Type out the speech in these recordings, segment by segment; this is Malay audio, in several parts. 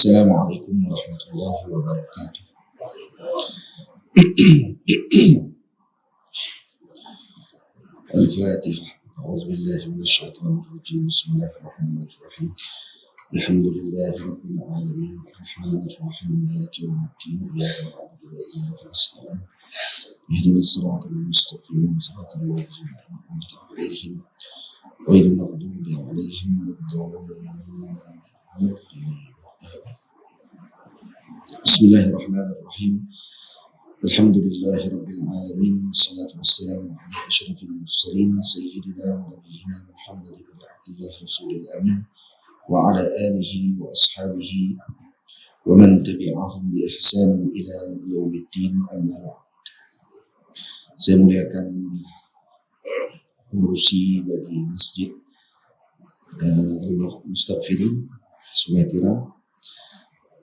السلام عليكم ورحمة الله وبركاته. الفاتحة. أعوذ بالله من الشيطان الرجيم. بسم الله الرحمن الرحيم. الحمد لله رب العالمين الرحمن الرحيم مالك يوم الدين إياك نعبد وإياك نستعين اهدنا الصراط المستقيم صراط الذين أنعمت عليهم غير المغضوب عليهم ولا الضالين. بسم الله الرحمن الرحيم. الحمد لله رب العالمين والصلاة والسلام على أشرف المرسلين سيدنا ونبينا محمد بن عبد الله رسول الأمين وعلى آله وأصحابه ومن تبعهم بإحسان إلى يوم الدين. أما بعد. Saya muliakan pengurusi bagi masjid Al-Mustaghfirin Sungai Tiram.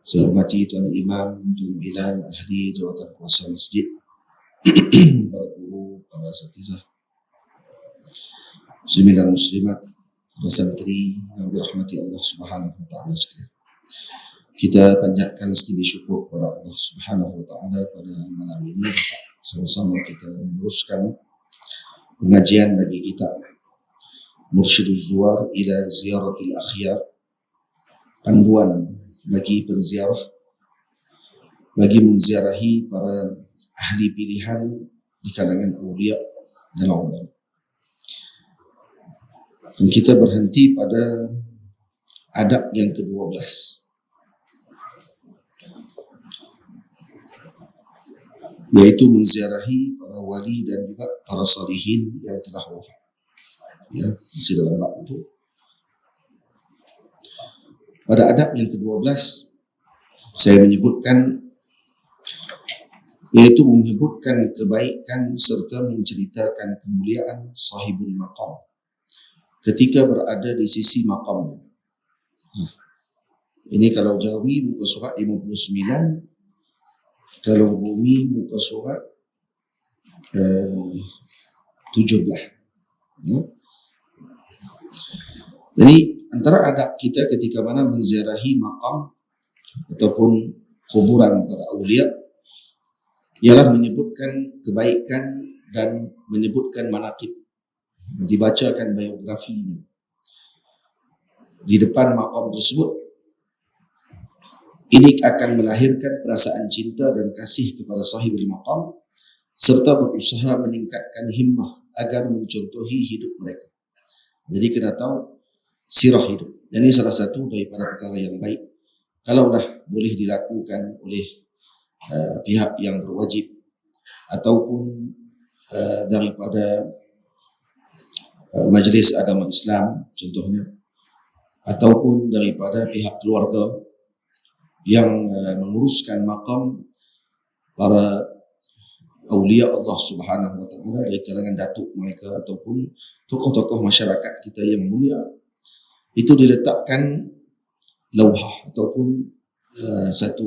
Saya hormati Tuan Imam, Tuan Bilal, ahli jawatan kuasa masjid, para guru, para asatizah, muslimin dan muslimat, para santri yang dirahmati Allah Subhanahu wa taala sekalian. Kita panjatkan setinggi syukur kepada Allah Subhanahu wa taala pada malam ini. Sama-sama kita meneruskan pengajian bagi kitab Mursyiduz Zuwar ila Ziyaratil Akhyar, panduan bagi penziarah, bagi menziarahi para ahli pilihan di kalangan awliya dan ulama. Dan kita berhenti pada adab yang ke-12, yaitu menziarahi para wali dan juga para salihin yang telah wafat. Ya, masih dalam bab itu. Pada adab yang ke-12 saya menyebutkan, yaitu menyebutkan kebaikan serta menceritakan kemuliaan sahibul maqam ketika berada di sisi maqamnya. Ini kalau Jawi muka surat 59, kalau Bumi muka surat 17. Ya. Jadi antara adab kita ketika mana menziarahi maqam ataupun kuburan para awliya ialah menyebutkan kebaikan dan menyebutkan manaqib, dibacakan biografinya di depan maqam tersebut. Ini akan melahirkan perasaan cinta dan kasih kepada sahibul maqam serta berusaha meningkatkan himmah agar mencontohi hidup mereka. Jadi kena tahu sirah hidup. Ini salah satu daripada perkara yang baik. Kalaulah boleh dilakukan oleh pihak yang berwajib ataupun daripada majlis agama Islam contohnya, ataupun daripada pihak keluarga yang menguruskan makam para awliya Allah Subhanahu wa taala dari kalangan datuk mereka ataupun tokoh-tokoh masyarakat kita yang mulia, itu diletakkan lauhah ataupun satu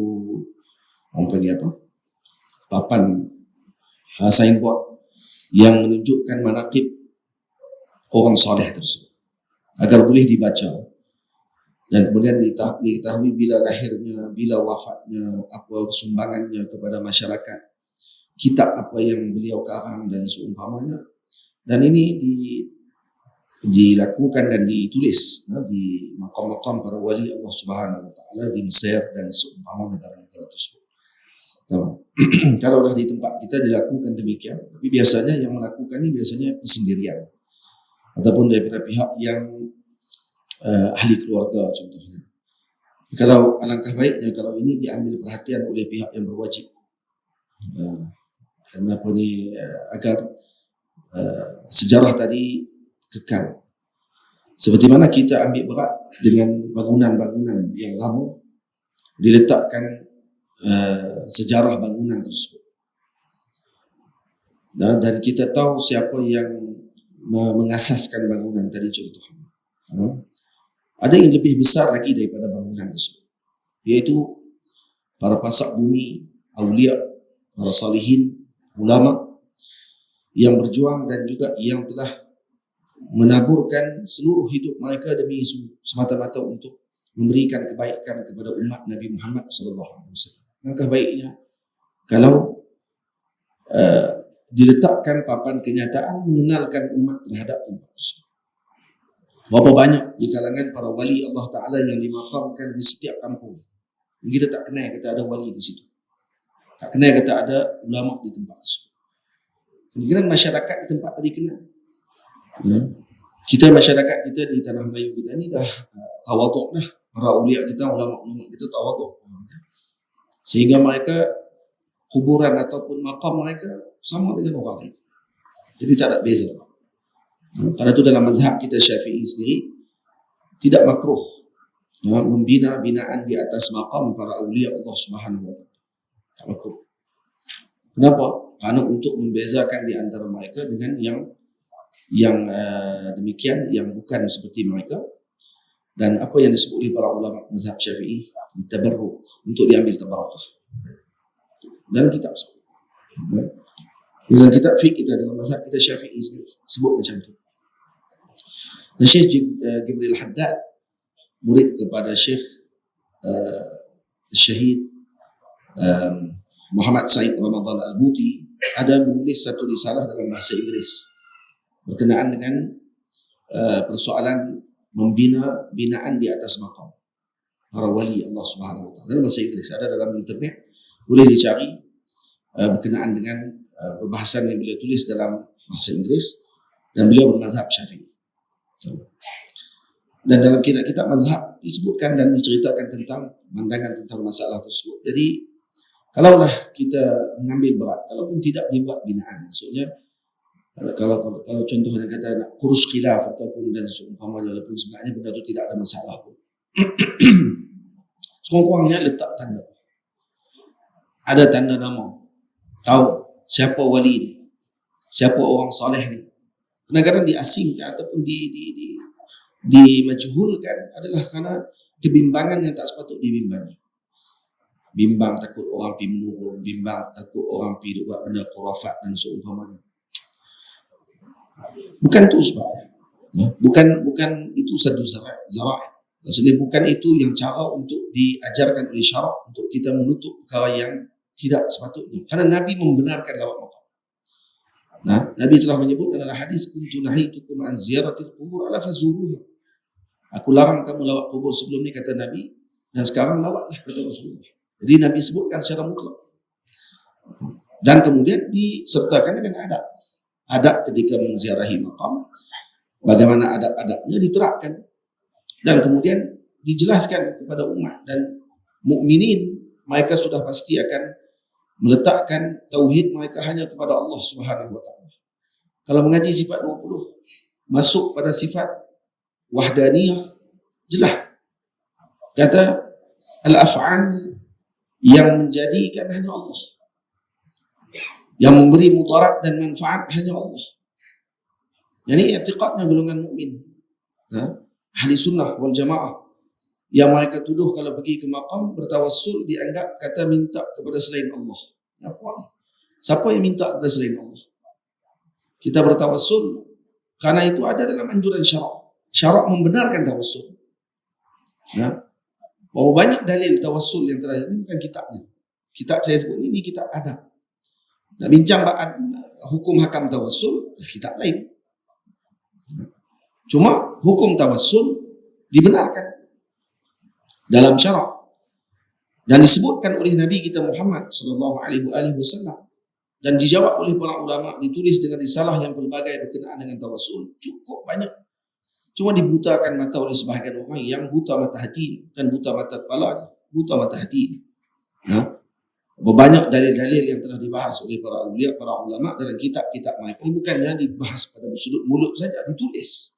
orang panggil apa? Papan signboard yang menunjukkan manaqib orang soleh tersebut agar boleh dibaca dan kemudian diketahui bila lahirnya, bila wafatnya, apa sumbangannya kepada masyarakat, kitab apa yang beliau karang dan seumpamanya. Dan ini dilakukan dan ditulis di makam-makam para wali Allah Subhanahu wa taala di Mesir dan seumpama negara-negara tersebut. Kalau dah di tempat kita dilakukan demikian, tapi biasanya yang melakukan ini biasanya persendirian ataupun daripada pihak yang ahli keluarga contohnya. Kalau alangkah baiknya kalau ini diambil perhatian oleh pihak yang berwajib. Kenapa ni? Agar sejarah tadi kekal. Seperti mana kita ambil berat dengan bangunan-bangunan yang lama, diletakkan sejarah bangunan tersebut. Dan kita tahu siapa yang mengasaskan bangunan tadi contohnya. Ada yang lebih besar lagi daripada bangunan tersebut, yaitu para pasak bumi, awliya, para salihin, ulama yang berjuang dan juga yang telah menaburkan seluruh hidup mereka demi semata-mata untuk memberikan kebaikan kepada umat Nabi Muhammad SAW. Langkah baiknya kalau diletakkan papan kenyataan mengenalkan umat terhadap tempat tersebut. Berapa banyak di kalangan para wali Allah Ta'ala yang dimakamkan di setiap kampung. Kita tak kenal kata ada wali di situ. Tak kenal kata ada ulama di tempat tersebut. Kemungkinan masyarakat di tempat tadi kenal. Ya. Kita masyarakat kita di tanah Melayu kita ni dah tawaduk dah. Para uliak kita, ulama-ulama kita tawaduk. Sehingga mereka kuburan ataupun makam mereka sama dengan orang lain. Jadi tak ada beza. Karena itu dalam mazhab kita Syafi'i sendiri tidak makruh membina binaan di atas makam para awliya Allah Subhanahu wa taala. Tak makruh. Kenapa? Karena untuk membezakan di antara mereka dengan yang demikian yang bukan seperti mereka, dan apa yang disebut oleh para ulama mazhab Syafi'i ditabarruk, untuk diambil tabarakah. Dan kitab dalam kitab fiqh kita dalam mazhab kita Syafi'i sendiri sebut macam tu. Dan Syekh Jibril Haddad, murid kepada Syekh Syahid Muhammad Said Ramadan Al-Buti, ada menulis satu risalah dalam bahasa Inggeris berkenaan dengan persoalan membina binaan di atas makam para wali Allah Subhanahu wa taala. Dalam bahasa Inggeris ada dalam internet, boleh dicari berkenaan dengan perbahasan yang beliau tulis dalam bahasa Inggeris, dan beliau bermazhab Syafi'i. Dan dalam kitab-kitab mazhab disebutkan dan diceritakan tentang pandangan tentang masalah tersebut. Jadi kalaulah kita mengambil berat, kalaupun tidak dibuat binaan, maksudnya kalau contohnya kata nak kurus khilaf ataupun dan seumpamanya, walaupun sebenarnya benda itu tidak ada masalah pun. Sekurang-kurangnya letak tanda. Ada tanda nama. Tahu siapa wali ni, siapa orang soleh ni. Kadang-kadang diasingkan ataupun dimajhulkan adalah kerana kebimbangan yang tak sepatut dibimbangi. Bimbang takut orang pergi menurun, bimbang takut orang pergi buat benda khurafat dan seumpamanya. Bukan itu sebabnya. Bukan itu satu zara'i. Maksudnya bukan itu yang cara untuk diajarkan oleh syarak untuk kita menutup perkara yang tidak sepatutnya. Karena Nabi membenarkan lawat makam. Nah, Nabi telah menyebut dalam hadis, kuntu nahitukum an ziyaratil qubur ala fazuruha. Aku larang kamu lawat kubur sebelum ni, kata Nabi, dan sekarang lawatlah, kata Rasulullah. Jadi Nabi sebutkan secara mutlak. Dan kemudian disertakan dengan adab. Adab ketika menziarahi makam, bagaimana adab-adabnya diterapkan. Dan kemudian dijelaskan kepada umat dan mukminin, mereka sudah pasti akan meletakkan tauhid mereka hanya kepada Allah Subhanahu wa taala. Kalau mengaji sifat 20, masuk pada sifat wahdaniyah, jelas. Kata al-af'al yang menjadikan hanya Allah. Yang memberi mudarat dan manfaat hanya Allah. Ini i'tiqadnya golongan mukmin. Ahli sunnah wal jamaah. Yang mereka tuduh kalau pergi ke makam bertawassul dianggap kata minta kepada selain Allah. Apa? Siapa yang minta kepada selain Allah? Kita bertawassul karena itu ada dalam anjuran syarak. Syarak membenarkan tawassul. Ya. Bahwa banyak dalil tawassul yang terakhir ini bukan kitabnya. Kitab saya sebut ini kitab adab. Nak bincang hukum hakam tawassul, kitab lain. Cuma hukum tawassul dibenarkan dalam syarak dan disebutkan oleh Nabi kita Muhammad sallallahu alaihi wasallam dan dijawab oleh para ulama, ditulis dengan risalah yang pelbagai berkenaan dengan tawassul cukup banyak. Cuma dibutakan mata oleh sebahagian orang yang buta mata hati, bukan buta mata kepala, buta mata hati. Banyak dalil-dalil yang telah dibahas oleh para awliya, para ulama dalam kitab-kitab mereka. Ini bukannya dibahas pada sudut mulut saja, ditulis.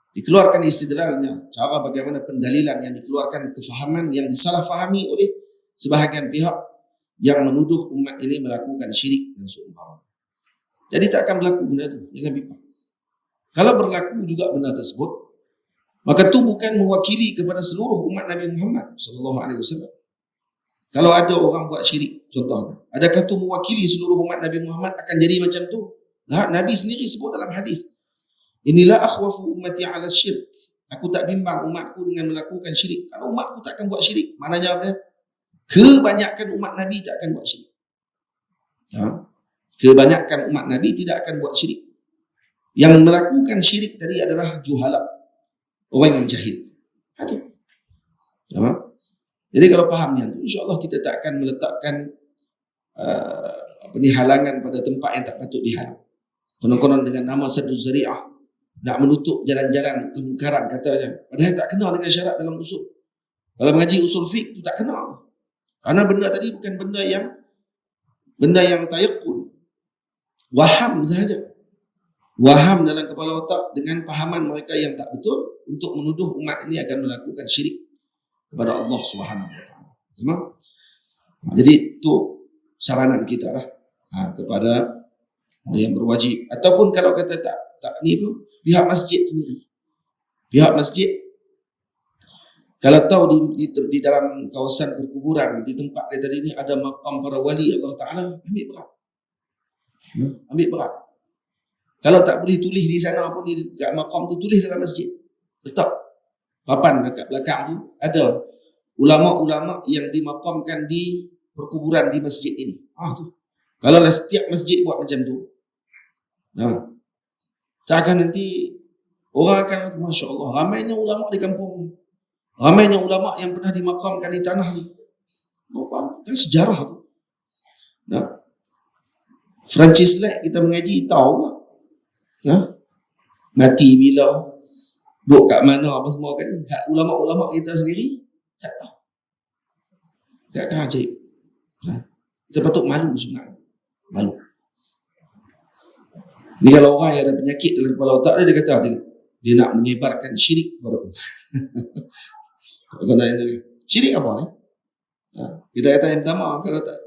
Dikeluarkan istidlalnya, cara bagaimana pendalilan yang dikeluarkan, kefahaman yang disalahfahami oleh sebahagian pihak yang menuduh umat ini melakukan syirik dan seumpamanya. Jadi tak akan berlaku benda itu, jangan bimbang. Kalau berlaku juga benda tersebut, maka itu bukan mewakili kepada seluruh umat Nabi Muhammad SAW. Kalau ada orang buat syirik, contohnya, adakah itu mewakili seluruh umat Nabi Muhammad akan jadi macam tu? Nah, Nabi sendiri sebut dalam hadis, inilah akhwafu ummati ala syirk. Aku tak bimbang umatku dengan melakukan syirik. Kalau umatku takkan buat syirik. Maknanya apa? Kebanyakan umat Nabi tak akan buat syirik. Kebanyakan umat Nabi tidak akan buat syirik. Yang melakukan syirik tadi adalah juhala, orang yang jahil. Itu. Jadi kalau faham yang itu, insya-Allah kita tak akan meletakkan halangan pada tempat yang tak patut dihalang. Konon-konon dengan nama Saddu Zari'ah, nak menutup jalan-jalan kemungkaran katanya. Padahal tak kenal dengan syarat dalam usul. Kalau mengaji usul fiqh itu tak kenal. Karena benda tadi bukan benda yang tayakkun. Waham sahaja. Waham dalam kepala otak dengan pahaman mereka yang tak betul untuk menuduh umat ini akan melakukan syirik kepada Allah Subhanahu wa taala. Jadi itu saranan kita lah kepada yang berwajib, ataupun kalau kata tak ni pun pihak masjid sendiri. Pihak masjid kalau tahu di dalam kawasan perkuburan di tempat dia tadi ni ada makam para wali Allah Taala, ambil berat. Ambil berat. Kalau tak boleh tulis di sana pun di dekat makam tu, tulis dalam masjid. Letak papan dekat belakang tu ada ulama-ulama yang dimakamkan di perkuburan di masjid ini. Tu. Kalau setiap masjid buat macam tu, tak akan nanti orang akan, Masya Allah, ramainya ulama di kampung ni. Ramainya ulama yang pernah dimakamkan di tanah ni. Kan sejarah tu. Francis Lake kita mengaji tahu lah. Mati bila, duduk kat mana, apa semua kan. Ulama-ulama kita sendiri tak tahu. Tak tahu ajaib. Kita patut malu sebenarnya. Malu. Ni kalau orang yang ada penyakit dalam kepala otak dia kata, tengok, dia nak menyebarkan syirik kepada umat. Syirik apa ni? Kita kata yang pertama, kalau tak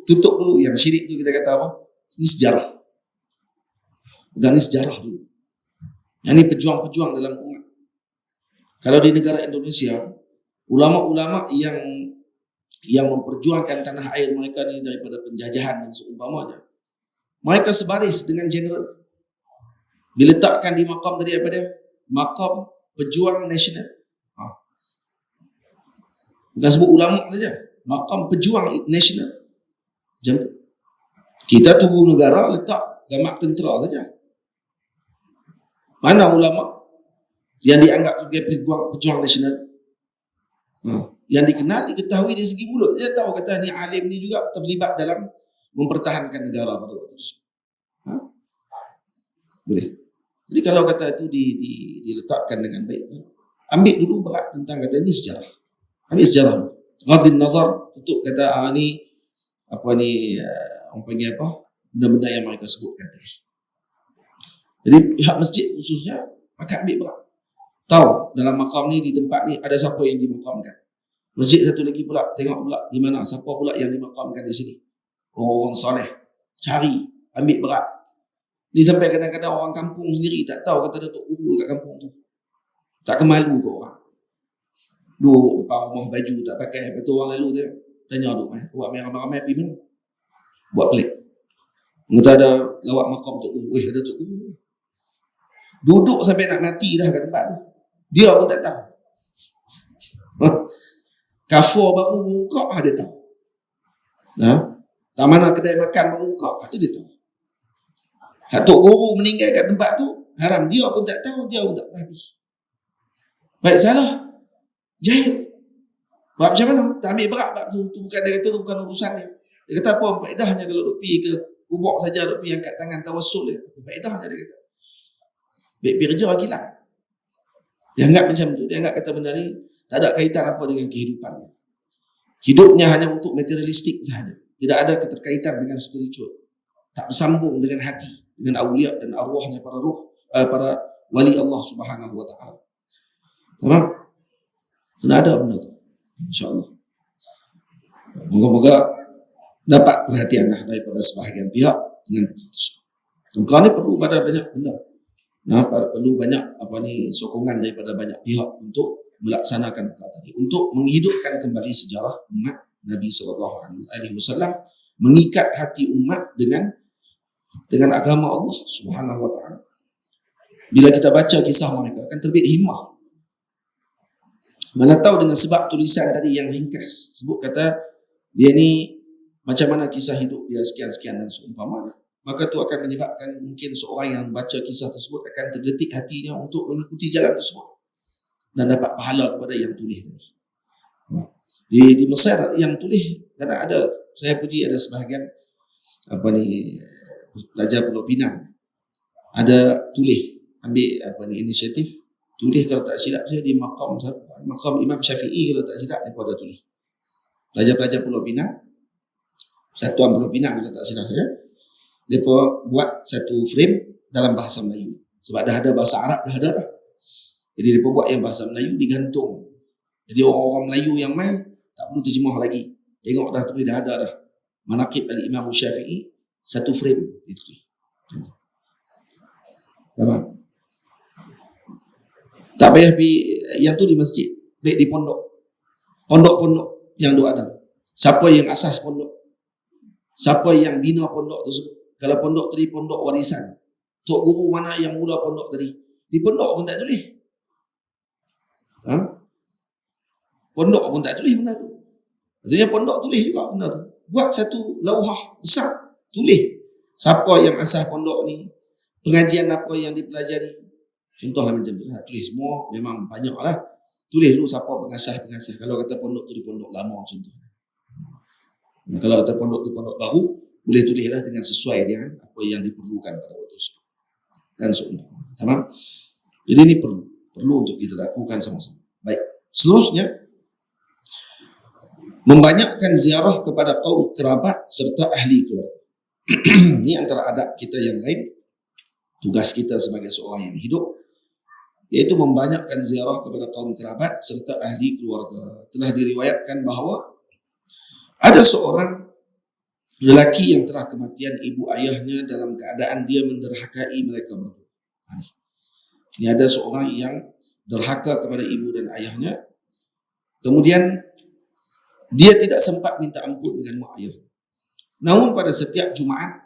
tutup dulu yang syirik tu, kita kata apa? Ini sejarah. Dan ini sejarah dulu. Yang ini pejuang-pejuang dalam umat. Kalau di negara Indonesia, ulama-ulama yang memperjuangkan tanah air mereka ni daripada penjajahan dan seumpamanya, mereka sebaris dengan general. Diletakkan di makam tadi apa dia? Makam pejuang nasional. Bukan sebut ulama saja, makam pejuang nasional. Kita tunggu negara letak gamak tentera saja. Mana ulama yang dianggap sebagai pejuang nasional? Yang dikenal, diketahui dari segi mulut. Dia tahu kata ni alim ni juga terlibat dalam mempertahankan negara pada waktu itu. Boleh. Jadi kalau kata itu diletakkan dengan baik, ambil dulu berat tentang kata ini sejarah. Ambil sejarah dulu. Ghadin nazar untuk kata ni apa ni, orang panggil apa, benda-benda yang mereka sebutkan tadi. Jadi pihak masjid khususnya akan ambil berat. Tahu dalam makam ni, di tempat ni ada siapa yang dimakamkan. Masjid satu lagi pula, tengok pula di mana, siapa pula yang dimakamkan di sini. Orang soleh. Cari, ambil berat. Ni sampai kadang-kadang orang kampung sendiri tak tahu kata Datuk Guru kat kampung tu. Tak kemalu ke orang. Duduk depan rumah baju tak pakai. Lepas tu orang lalu dia tanya duk, buat main ramai-ramai pergi mana? Buat pelik. Mereka ada lawak makam Datuk Guru. Ada Datuk Guru. Duduk sampai nak mati dah kat tempat tu. Dia pun tak tahu. Kafur baru buka, dia tahu. Tak mana kedai makan baru buka, itu dia tahu. Datuk Guru meninggal kat tempat tu, haram. Dia pun tak tahu, dia pun tak habis. Baik salah, jahil. Bab macam mana? Tak ambil berat bab tu. Bukan, dia kata tu bukan urusan dia. Dia kata apa faedahnya kalau duk pergi ke kubur saja, duk pergi angkat tangan tawassul dia. Apa faedahnya, dia kata. Baik pergi kerja gila. Dia anggap macam tu. Dia anggap kata benda ni tak ada kaitan apa dengan kehidupannya. Hidupnya hanya untuk materialistik sahaja. Tidak ada keterkaitan dengan spiritual. Tak bersambung dengan hati, dengan awliya dan arwahnya para wali Allah Subhanahu wa taala. Faham? Kena ada benda tu. InsyaAllah. Moga-moga dapat perhatian daripada sebahagian pihak dengan keputusan. Sekarang ni perlu pada banyak benda. Perlu banyak sokongan daripada banyak pihak untuk melaksanakan perkara tadi, untuk menghidupkan kembali sejarah umat Nabi SAW, mengikat hati umat dengan agama Allah Subhanahu wa taala. Bila kita baca kisah mereka akan terbit himmah Mana tahu dengan sebab tulisan tadi yang ringkas, sebut kata dia ni macam mana kisah hidup dia sekian-sekian dan seumpama, maka tu akan menyebabkan mungkin seorang yang baca kisah tersebut akan terdetik hatinya untuk mengikuti jalan tersebut dan dapat pahala kepada yang tulis tadi. Di Mesir yang tulis, dan ada, saya puji ada sebahagian pelajar Pulau Pinang ada tulis, ambil inisiatif tulis, kalau tak silap saya di makam Imam Syafi'i, kalau tak silap dia pun ada tulis. Pelajar-pelajar Pulau Pinang, Satuan Pulau Pinang kalau tak silap saya, dia pun buat satu frame dalam bahasa Melayu. Sebab dah ada bahasa Arab, dah ada dah. Jadi dia pun buat yang bahasa Melayu digantung. Jadi orang-orang Melayu yang main tak perlu terjemah lagi. Tengok dah tulis dah ada dah. Manaqib Al-Imam Syafi'i, satu frame ditulis. Faham? Tak payah yang tu di masjid, baik di pondok-pondok yang duk ada. Siapa yang asas pondok, siapa yang bina pondok tersebut. Kalau pondok tadi pondok warisan, tok guru mana yang mula pondok tadi, di pondok pun tak tulis. Pondok pun tak tulis benda tu. Maksudnya pondok tulis juga benda tu. Buat satu lauhah besar, tulis siapa yang asas pondok ni, pengajian apa yang dipelajari. Contohlah macam tu, tulis semua, memang banyak lah. Tulis dulu siapa pengasas-pengasas. Kalau kata pondok tu di pondok lama contohnya. Kalau kata pondok tu pondok baru, boleh tulislah dengan sesuai dengan apa yang diperlukan pada waktu itu. Dan seumpama. Tamam? Jadi ini perlu untuk kita lakukan sama-sama. Baik. Seterusnya, membanyakkan ziarah kepada kaum kerabat serta ahli keluarga. Ini antara adab kita yang lain. Tugas kita sebagai seorang yang hidup, iaitu membanyakkan ziarah kepada kaum kerabat serta ahli keluarga. Telah diriwayatkan bahawa ada seorang lelaki yang telah kematian ibu ayahnya dalam keadaan dia menderhakai mereka berdua. Ini ada seorang yang derhaka kepada ibu dan ayahnya, kemudian dia tidak sempat minta ampun dengan mak ayah. Namun pada setiap Jumaat,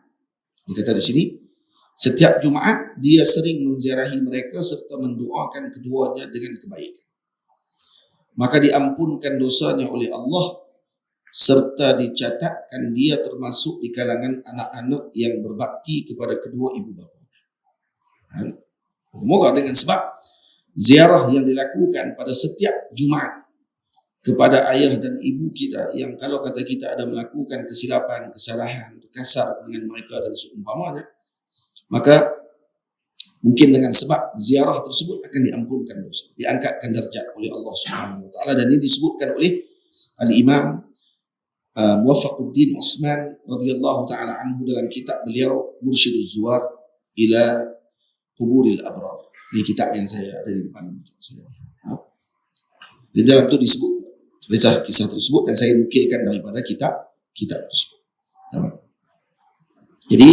dikata di sini, setiap Jumaat dia sering menziarahi mereka serta mendoakan keduanya dengan kebaikan. Maka diampunkan dosanya oleh Allah serta dicatatkan dia termasuk di kalangan anak-anak yang berbakti kepada kedua ibu bapanya. Semoga dengan sebab ziarah yang dilakukan pada setiap Jumaat kepada ayah dan ibu kita, yang kalau kata kita ada melakukan kesilapan, kesalahan, kasar dengan mereka dan seumpamanya, maka mungkin dengan sebab ziarah tersebut akan diampunkan dosa, diangkatkan darjat oleh Allah Subhanahu wa taala. Dan ini disebutkan oleh Al-Imam Muwaffaquddin Utsman radhiyallahu taala anhu dalam kitab beliau Mursyiduz Zuwar ila Quburil Abrar. Ini kitab yang saya ada di depan saya. Di dalam itu disebut kisah tersebut, dan saya nukilkan daripada kitab tersebut. Jadi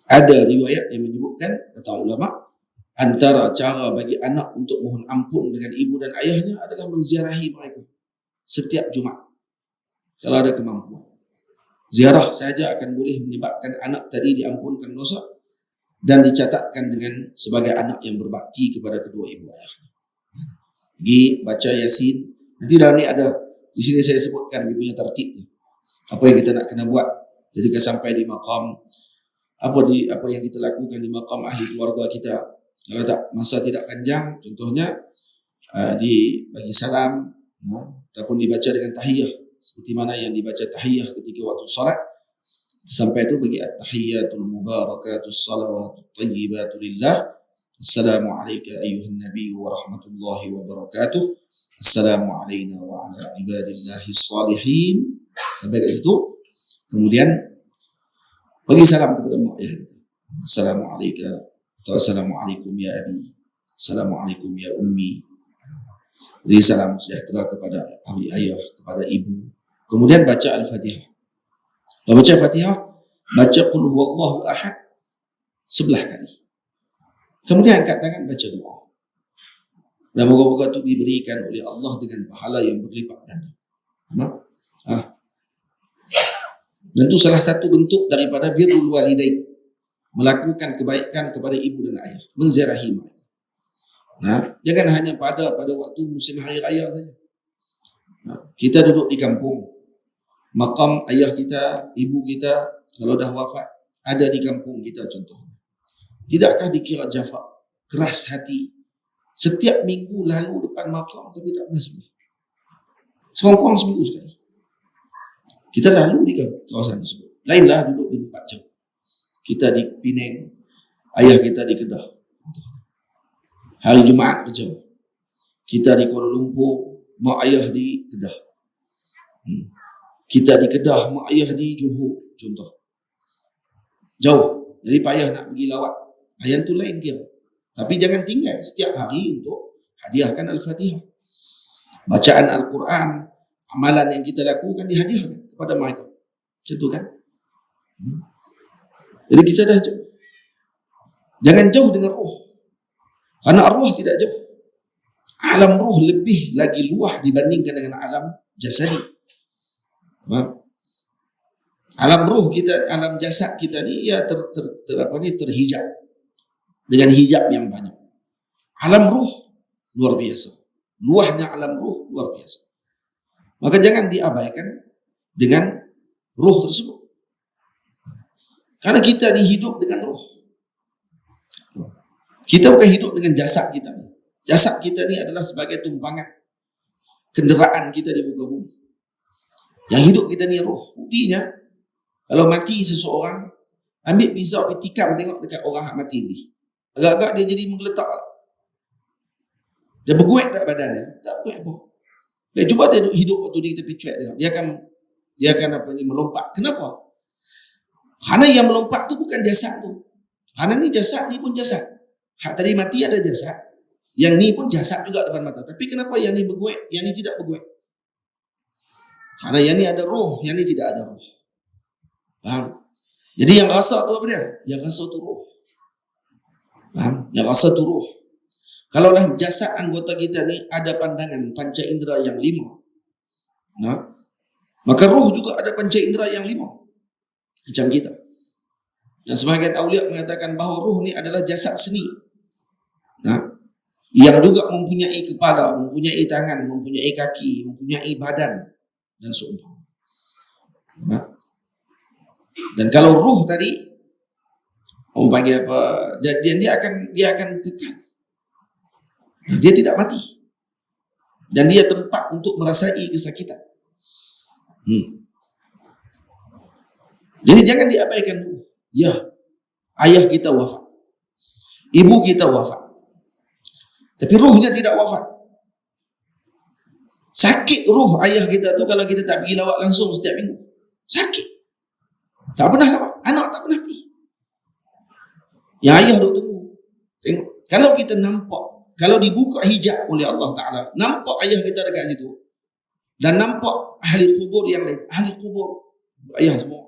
ada riwayat yang menyebutkan, kata ulama, antara cara bagi anak untuk mohon ampun dengan ibu dan ayahnya adalah menziarahi mereka setiap Jumaat kalau ada kemampuan. Ziarah saja akan boleh menyebabkan anak tadi diampunkan dosa dan dicatatkan dengan sebagai anak yang berbakti kepada kedua ibu ayahnya. Pergi baca Yasin. Nanti dalam ni ada, di sini saya sebutkan dia punya tertibnya. Apa yang kita nak kena buat ketika sampai di makam, apa yang kita lakukan di makam ahli keluarga kita. Kalau tak, masa tidak panjang, contohnya bagi salam, ataupun dibaca dengan tahiyah, seperti mana yang dibaca tahiyah ketika waktu salat. Sampai itu bagi at-tahiyyatul mubarakatus salawatut tayyibatu lillah. Assalamualaikum ayyuhan nabi wa rahmatullahi wa barakatuh. Assalamu alayna wa ala ibadillahis salihin. Sampai kat situ. Kemudian bagi salam kepada mak ayah kita. Assalamualaikum atau assalamualaikum ya abi. Assalamualaikum ya ummi. Beri salam sejahtera kepada abi ayah, kepada ibu. Kemudian baca Al-Fatihah. Kalau baca Al-Fatihah, baca Qul huwallahu ahad 11 kali. Kemudian angkat tangan baca doa. Dan moga-moga itu diberikan oleh Allah dengan pahala yang berlipat ganda. Dan itu salah satu bentuk daripada birrul walidain, melakukan kebaikan kepada ibu dan ayah, menziarahi mereka. Jangan hanya pada waktu musim hari raya saja. Kita duduk di kampung, makam ayah kita, ibu kita kalau dah wafat ada di kampung kita contohnya. Tidakkah dikira jafa, keras hati, setiap minggu lalu depan makam tapi tak pernah sembah. Sekurang-kurang seminggu sekali. Kita lalu di kawasan tersebut. Lainlah duduk di tempat jauh. Kita di Penang, ayah kita di Kedah. Hari Jumaat berjauh. Kita di Kuala Lumpur, mak ayah di Kedah. Kita di Kedah, mak ayah di Johor, contoh. Jauh. Jadi payah nak pergi lawat. Yang tu lain dia. Tapi jangan tinggal setiap hari untuk hadiahkan Al-Fatihah. Bacaan Al-Quran, amalan yang kita lakukan dihadiahkan kepada mereka. Macam tu kan? Jadi kita dah jauh. Jangan jauh dengan roh. Karena arwah tidak jauh. Alam roh lebih lagi luas dibandingkan dengan alam jasadi. Alam roh kita, alam jasad kita ni ya terhijab dengan hijab yang banyak. Alam roh luar biasa. Luahnya alam roh luar biasa. Maka jangan diabaikan dengan roh tersebut. Karena kita ni hidup dengan roh. Kita bukan hidup dengan jasad kita ni. Jasad kita ni adalah sebagai tumpangan kenderaan kita di muka bumi. Yang hidup kita ni roh. Buktinya, kalau mati seseorang, ambil pisau pergi tikam tengok dekat orang yang mati tadi. Agak-agak dia jadi menggeletak. Dia berguet tak badannya? Tak berguet apa. Cuba dia hidup waktu di tepi cuek tengok. Dia akan melompat. Kenapa? Karena yang melompat tu bukan jasad tu. Karena ni jasad, ni pun jasad. Hak tadi mati ada jasad. Yang ni pun jasad juga depan mata. Tapi kenapa yang ni berguet, yang ni tidak berguet? Karena yang ni ada roh, yang ni tidak ada roh. Faham? Jadi yang rasa tu apa dia? Yang rasa tu roh. Faham? Yang rasa tu roh. Kalaulah jasad anggota kita ni ada pandangan panca indera yang 5. Maka roh juga ada panca indera yang 5. Macam kita. Dan sebahagian awliya mengatakan bahawa roh ni adalah jasad seni. Yang juga mempunyai kepala, mempunyai tangan, mempunyai kaki, mempunyai badan dan seumpama. Dan kalau roh tadi orang panggil apa? Dia akan kekal. Dia tidak mati. Dan dia tempat untuk merasai kesakitan. Jadi jangan diabaikan roh. Ya, ayah kita wafat. Ibu kita wafat. Tapi rohnya tidak wafat. Sakit roh ayah kita tu kalau kita tak pergi lawat langsung setiap minggu. Sakit. Tak pernah lawat. Anak tak pernah pergi. Yang ayah duk tunggu. Tengok. Kalau kita nampak, kalau dibuka hijab oleh Allah Ta'ala, nampak ayah kita dekat situ, dan nampak ahli kubur yang lain, ahli kubur, ayah semua,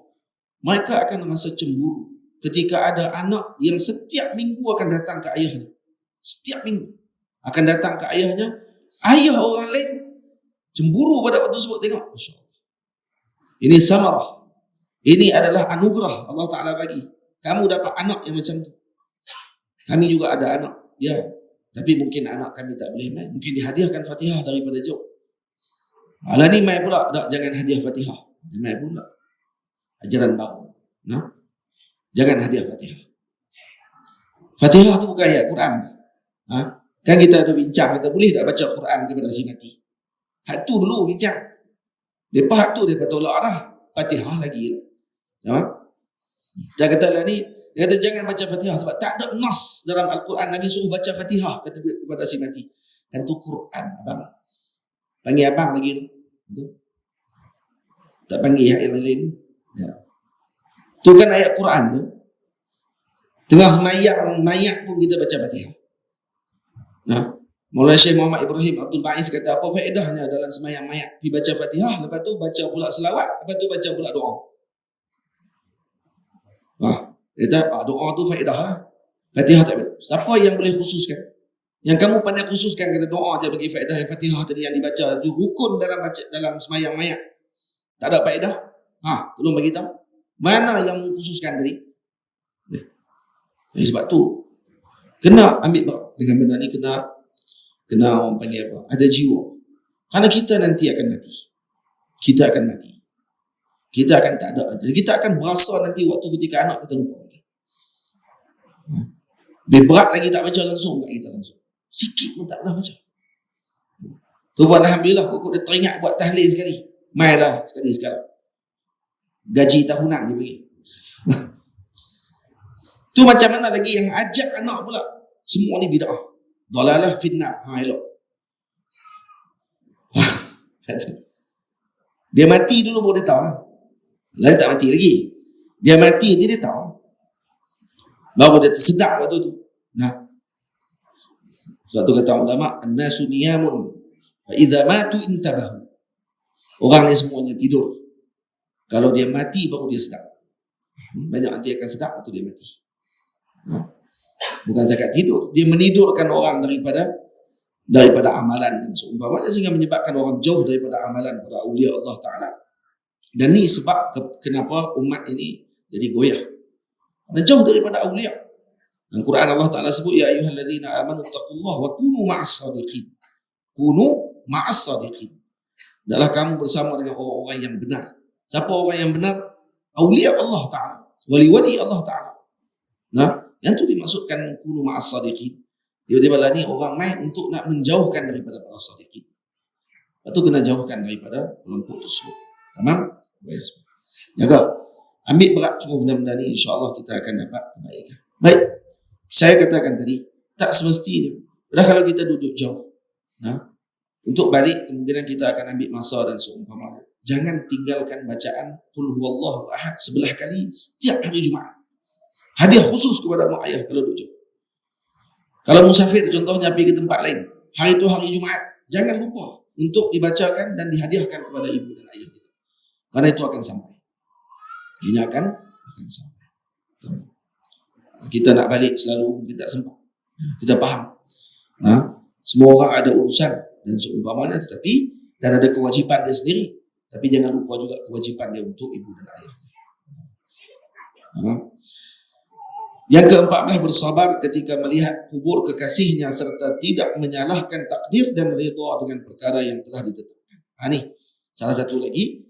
mereka akan merasa cemburu ketika ada anak yang setiap minggu akan datang ke ayahnya. Setiap minggu akan datang ke ayahnya. Ayah orang lain cemburu pada waktu tersebut. Tengok, Masya Allah. Ini samarah. Ini adalah anugerah Allah Ta'ala bagi. Kamu dapat anak yang macam tu. Kami juga ada anak. Ya, tapi mungkin anak kami tak boleh main. Mungkin dihadiahkan Fatihah daripada jauh. Alah ni main pula. Tak, jangan hadiah Fatihah. Main pula. Ajaran baru. Jangan hadiah Fatihah. Fatihah tu bukan ayat Quran. Kan kita ada bincang, kita boleh tak baca Quran kepada si mati? Hak tu dulu bincang. Lepas hak tu, dia tolak dah. Fatihah lagi. Dia kata lah ni, dia kata jangan baca Fatihah sebab tak ada nas dalam Al-Quran Nabi suruh baca Fatihah kata kepada si mati. Dan tu Quran, abang. Panggil abang lagi tu. Tak panggil yang lain. Ya. Tu kan ayat Quran tu. Tengah semayang mayat pun kita baca Fatihah. Maulana Syekh Muhammad Ibrahim Abdul Baiz kata apa faedahnya dalam semayang mayat? Pergi baca Fatihah, lepas tu baca pula selawat, lepas tu baca pula doa. Dia kata doa tu faedah lah. Fatihah tak faedah. Siapa yang boleh khususkan? Yang kamu pandai khususkan kata doa je bagi faedah yang Fatihah tadi yang dibaca. Itu rukun dalam semayang mayat. Tak ada faedah? Tolong bagi tahu. Mana yang mengkhususkan tadi? Sebab tu kena ambil dengan benda ni, kena kena orang panggil apa? Ada jiwa. Karena kita nanti akan mati. Kita akan mati. Kita akan tak ada nanti. Kita akan berasa nanti waktu ketika anak kita lupa kita. Lebih berat lagi tak baca langsung kat kita langsung. Sikit pun tak pernah baca. Tu alhamdulillah kok dia teringat buat tahlil sekali. Mai dah sekali sekarang. Gaji tahunan dia bagi. Tu macam mana lagi yang ajak anak pula. Semua ni bid'ah. Dalalah fitnah. Elok. Dia mati dulu baru dia tahu lah. Lain tak mati lagi. Dia mati dia tahu. Baru dia tersedak waktu tu. Nah. Sebab tu kata ulama, an-nasu niyamun fa idza matu intabahu. Orang ni semuanya tidur. Kalau dia mati baru dia sedap. Banyak nanti akan sedap waktu dia mati. Bukan zakat tidur, dia menidurkan orang daripada amalan dan seumpamanya, sehingga menyebabkan orang jauh daripada amalan para awliya Allah Ta'ala. Dan ni sebab kenapa umat ini jadi goyah, dan jauh daripada awliya. Dan Quran Allah Ta'ala sebut, ya ayyuhallazina amanu taqullaha wa kunu ma'as sadiqin. Kunu ma'as sadiqin. Adalah kamu bersama dengan orang-orang yang benar. Siapa orang yang benar? Awliya Allah Ta'ala, wali-wali Allah Ta'ala. Nah, yang tu dimaksudkan kunu ma'as sadiqin. Tiba-tiba lah ni orang main untuk nak menjauhkan daripada para sadiqin. Lepas tu kena jauhkan daripada kelompok tersebut. Tamam? Jaga. Ambil berat semua benda-benda ni, insya-Allah kita akan dapat kebaikan. Baik. Saya katakan tadi, tak semestinya. Dah kalau kita duduk jauh, untuk balik kemungkinan kita akan ambil masa dan seumpamanya. Jangan tinggalkan bacaan Qul huwallahu ahad sebelah kali setiap hari Jumaat. Hadiah khusus kepada mak ayah kalau duduk jauh. Kalau musafir contohnya pergi ke tempat lain, hari itu hari Jumaat, jangan lupa untuk dibacakan dan dihadiahkan kepada ibu dan ayah kita. Karena itu akan sampai. Ini akan sampai. Kita nak balik selalu, kita tak sempat. Kita faham. Semua orang ada urusan dan seumpamanya, tetapi dan ada kewajipan dia sendiri. Tapi jangan lupa juga kewajipan dia untuk ibu dan ayah. Yang ke-14, bersabar ketika melihat kubur kekasihnya serta tidak menyalahkan takdir dan redha dengan perkara yang telah ditetapkan. Ini salah satu lagi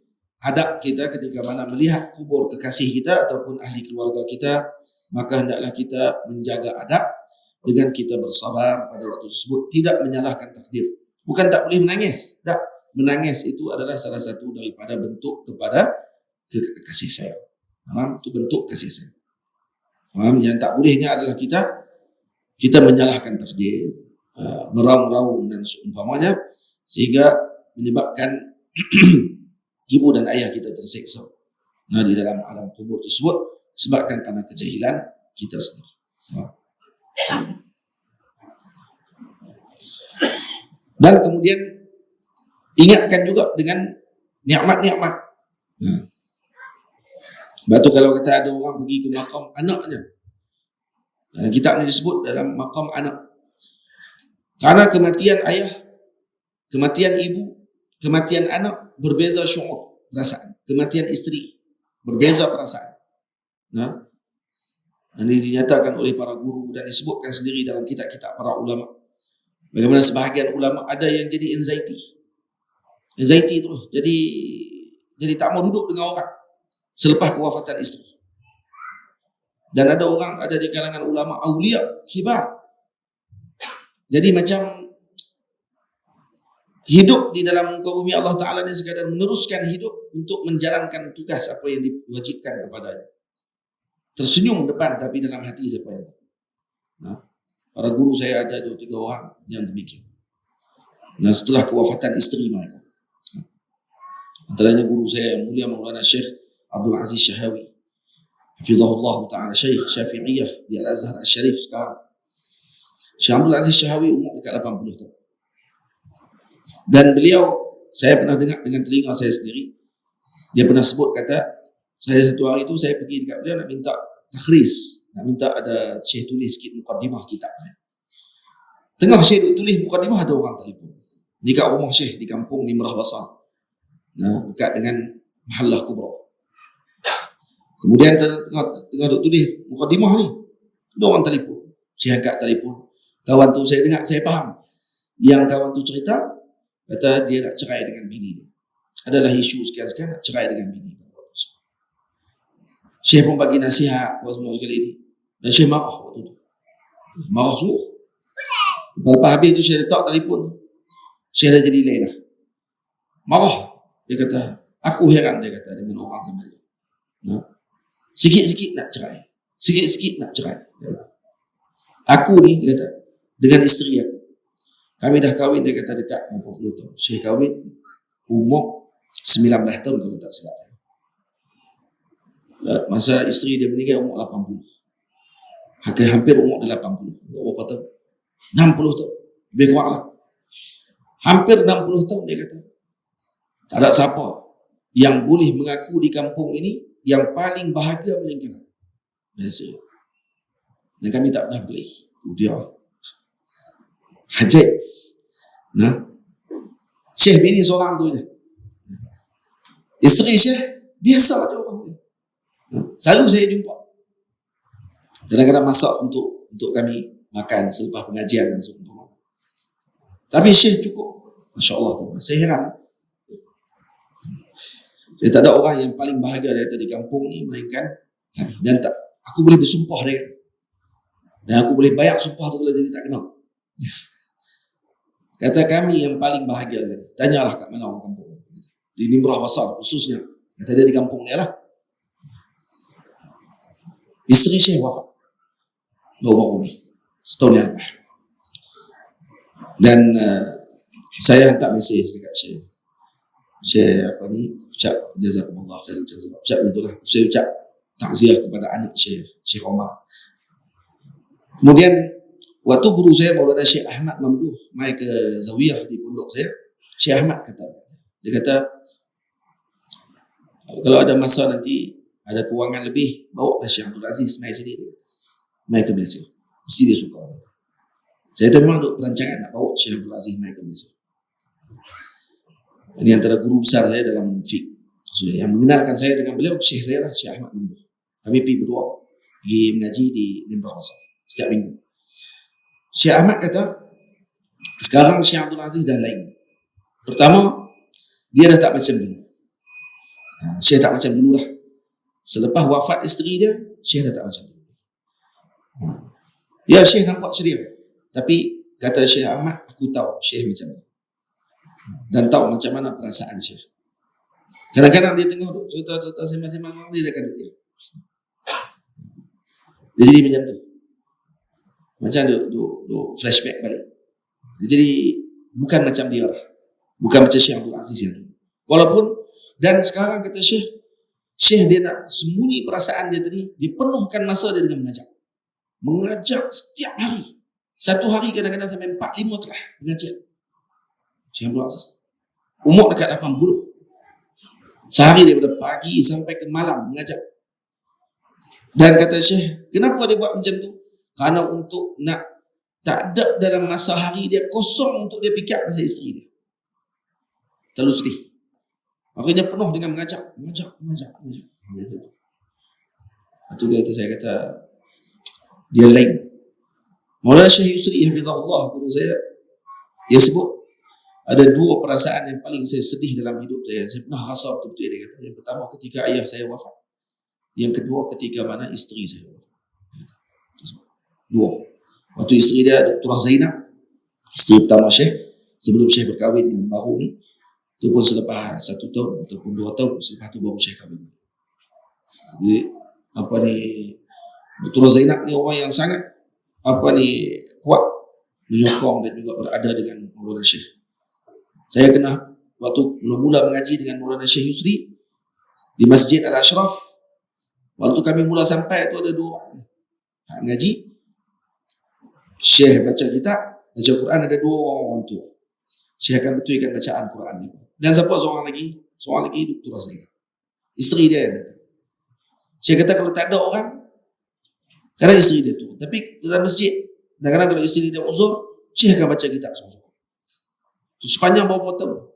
adab kita ketika mana melihat kubur kekasih kita ataupun ahli keluarga kita, maka hendaklah kita menjaga adab dengan kita bersabar pada waktu tersebut, tidak menyalahkan takdir. Bukan tak boleh menangis. Tak. Menangis itu adalah salah satu daripada bentuk kepada kasih sayang. Itu bentuk kasih sayang. Yang tak bolehnya adalah kita menyalahkan takdir, meraung-raung dan seumpamanya, sehingga menyebabkan ibu dan ayah kita tersiksa di dalam alam kubur tersebut sebabkan karena kejahilan kita sendiri. Dan kemudian ingatkan juga dengan nikmat-nikmat. Sebab tu kalau kata ada orang pergi ke makam anaknya, kitab ni disebut dalam makam anak. Karena kematian ayah, kematian ibu, kematian anak berbeza syu'ur, perasaan. Kematian isteri berbeza perasaan. Dan ini dinyatakan oleh para guru dan disebutkan sendiri dalam kitab-kitab para ulama. Bagaimana sebahagian ulama ada yang jadi anxiety. Anxiety itu jadi tak mau duduk dengan orang selepas kewafatan isteri. Dan ada orang, ada di kalangan ulama aulia kibar, jadi macam hidup di dalam muka bumi Allah Ta'ala ni sekadar meneruskan hidup untuk menjalankan tugas apa yang diwajibkan kepadanya. Tersenyum depan tapi dalam hati siapa yang tahu. Para guru saya ada 2-3 orang yang demikian. Setelah kewafatan isteri mereka, antaranya guru saya yang mulia Maulana Syekh Abdul Aziz Syahawi, hafizahullah ta'ala, Syekh Syafi'iyah di Al-Azhar Al-Syarif sekarang. Syekh Abdul Aziz Syahawi umur dekat 80 tahun. Dan beliau, saya pernah dengar dengan telinga saya sendiri, dia pernah sebut, kata, saya satu hari itu saya pergi dekat beliau nak minta takhris, nak minta ada Syekh tulis sikit mukaddimah kitab saya. Tengah Syekh tulis mukaddimah, ada orang telefon dekat rumah Syekh di kampung di Merah Basar, dekat dengan Mahallah Kubra. Kemudian tengah tulis mukadimah ni, ada orang telefon. Saya angkat telefon. Kawan tu saya dengar, saya faham. Yang kawan tu cerita, kata dia nak cerai dengan bini dia. Adalah isu sekian-sekian, nak cerai dengan bini. Syekh pun bagi nasihat buat semua kali ini. Dan Syekh marah waktu tu. Marah semua. Lepas habis tu Syekh letak telefon. Syekh dah jadi lain dah. Marah. Dia kata, aku heran dia kata dengan orang sama dia. Sikit-sikit nak cerai. Sikit-sikit nak cerai. Aku ni, dia kata, dengan isteri aku. Kami dah kahwin, dia kata dekat 40 tahun. Syekh kahwin umur 19 tahun kalau tak silap. Masa isteri dia meninggal umur 80. Hampir umur 80. Berapa tahun? 60 tahun. Lebih kurang lah. Hampir 60 tahun dia kata. Tak ada siapa yang boleh mengaku di kampung ini yang paling bahagia melainkan aku. Biasa. Dan kami tak pernah beli. Dia. Haji. Nah. Syekh bini seorang tu je. Isteri Syekh biasa je orang tu. Selalu saya jumpa. Kadang-kadang masak untuk kami makan selepas pengajian dan sebagainya. Tapi Syekh cukup. Masya Allah. Saya heran. Dia tak ada orang yang paling bahagia di kampung ni melainkan kami. Dan tak, aku boleh bersumpah dia. Dan aku boleh bayar sumpah tu kalau dia tak kenal. Kata kami yang paling bahagia. Tanyalah kat mana orang kampung. Di Nimrah Basar khususnya. Kata dia di kampung ni lah. Isteri Syekh wafat. Baru-baru ni. Setahun yang lepas. Dan saya hantar mesej dekat Syekh. Syekh apa ni? Ucap jazakumullah khairul jazak. Ucap itulah. Saya ucap takziah kepada anak Syekh Omar. Kemudian waktu guru saya Maulana Syekh Ahmad Mamduh mai ke Zawiyah di pondok saya, Syekh Ahmad kata, dia kata kalau ada masa nanti ada kewangan lebih, bawa Syekh Abdul Aziz mai sini, mai ke Malaysia. Mesti dia suka. Saya tu memang duk perancangan nak bawa Syekh Abdul Aziz mai ke Malaysia. Ini antara guru besar saya dalam fiqh. So, yang mengenalkan saya dengan beliau Syekh saya lah, Syekh Ahmad Mamduh. Kami pergi berdua pergi mengaji di Nimrah Basar setiap minggu. Syekh Ahmad kata, sekarang Syekh Abdul Aziz dah lain. Pertama, dia dah tak macam dulu. Syekh tak macam dulu dah. Selepas wafat isteri dia, Syekh dah tak macam dulu. Ya, Syekh nampak ceria. Tapi, kata Syekh Ahmad, aku tahu Syekh macam mana. Dan tahu macam mana perasaan Syekh. Kadang-kadang dia tengok cerita-cerita sembang-sembang, dia akan dia. Dia jadi macam tu. Macam duk flashback balik. Jadi bukan macam dia lah. Bukan macam Syekh Abdul Aziz yang dulu. Walaupun, dan sekarang kata Syekh dia nak sembunyi perasaan dia tadi, dia penuhkan masa dia dengan mengajar. Mengajar setiap hari. Satu hari kadang-kadang sampai 4-5 telah mengajar. Syekh Abdul Aziz. Umur dekat 80. Sehari daripada pagi sampai ke malam mengajar. Dan kata Syekh, kenapa dia buat macam tu? Kerana untuk nak tak ada dalam masa hari dia kosong untuk dia fikir pasal isteri dia. Terlalu sedih. Makanya penuh dengan mengajar. Itu dia saya kata dia lain. Maulana Syekh Yusri Hafizahullah guru saya, dia sebut ada dua perasaan yang paling saya sedih dalam hidup saya. Saya pernah rasa betul-betul dia kata. Yang pertama ketika ayah saya wafat. Yang kedua ketika mana isteri saya wafat. Dua. Waktu isteri dia Dr. Zainab, isteri pertama Syekh, sebelum Syekh berkahwin yang baru ni, itu pun selepas 1 tahun ataupun 2 tahun selepas tu baru Syekh kahwin. Jadi apa ni, Dr. Zainab ni orang yang sangat kuat menyokong dan juga berada dengan Maulana Syekh. Saya kena waktu mula mengaji dengan Maulana Syekh Yusri di Masjid Al-Ashraf. Waktu kami mula sampai tu ada 2 orang mengaji. Syekh baca kitab, baca Quran, ada 2 orang tua. Syekh akan betulkan bacaan Quran ni. Dan siapa seorang lagi? Seorang lagi Dr. Zainab. Isteri dia yang datang. Syekh kata kalau tak ada orang, kadang isteri dia tu. Tapi dalam masjid, kadang-kadang kalau isteri dia uzur, Syekh akan baca kitab seorang-seorang. Sepanjang beberapa tahun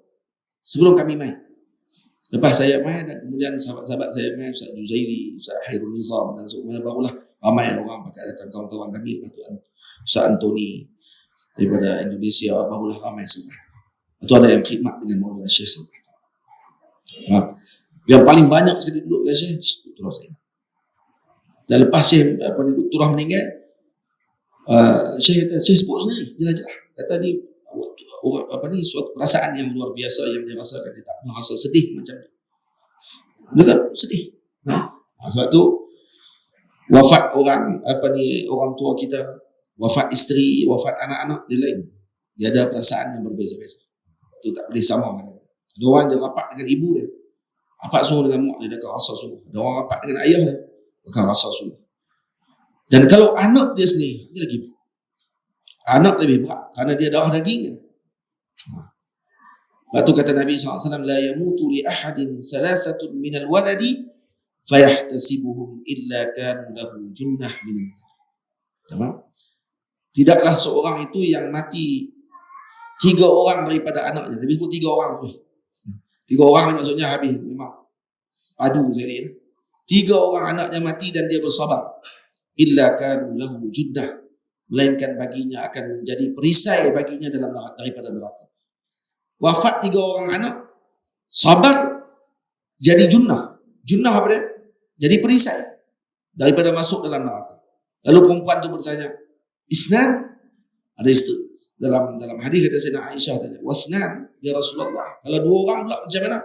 sebelum kami main. Lepas saya main dan kemudian sahabat-sahabat saya main, Ustaz Juzairi, Ustaz Hairul Nizam dan semuanya, barulah ramai orang pakai datang kawan-kawan kami, Ustaz Antoni, daripada Indonesia, barulah ramai sebab. Itu ada yang khidmat dengan Maulana Syekh Sabah. Yang paling banyak sekali duduk dengan Syekh Dr. Zainal. Dan lepas Syekh Dr. meninggal, Syekh kata, Syekh sebut sendiri, jelas-jelas. Kata ni, suatu perasaan yang luar biasa yang dia rasakan. Dia tak pernah rasa sedih macam ni. Dia kan sedih. Sebab tu wafat orang orang tua kita, wafat isteri, wafat anak-anak dia lain. Dia ada perasaan yang berbeza-beza. Itu tak boleh sama dengan dia. Ada orang dia rapat dengan ibu dia, rapat sungguh dengan mak dia, dia akan rasa sungguh. Ada orang rapat dengan ayah dia, dia akan rasa sungguh. Dan kalau anak dia sendiri, dia lagi berat. Anak lebih berat kerana dia darah dagingnya. Lepas tu kata Nabi SAW, la yamutu li ahadin salasatun minal waladi fayahtasibuhum illa kanu lahu junnah minan nar. Tidaklah seorang itu yang mati 3 orang daripada anaknya. Nabi sebut 3 orang tu. 3 orang ni maksudnya habis, memang padu sekali. 3 orang anaknya mati dan dia bersabar. Illa kanu lahu junnah, melainkan baginya akan menjadi perisai baginya daripada neraka. Wafat 3 orang anak, sabar jadi junnah. Junnah apa dia? Jadi perisai daripada masuk dalam neraka. Lalu perempuan tu bertanya, isnan? Ada dalam hadis kata Sayyidina Aisyah tanya, wasnan ya Rasulullah. Kalau 2 orang pula macam mana?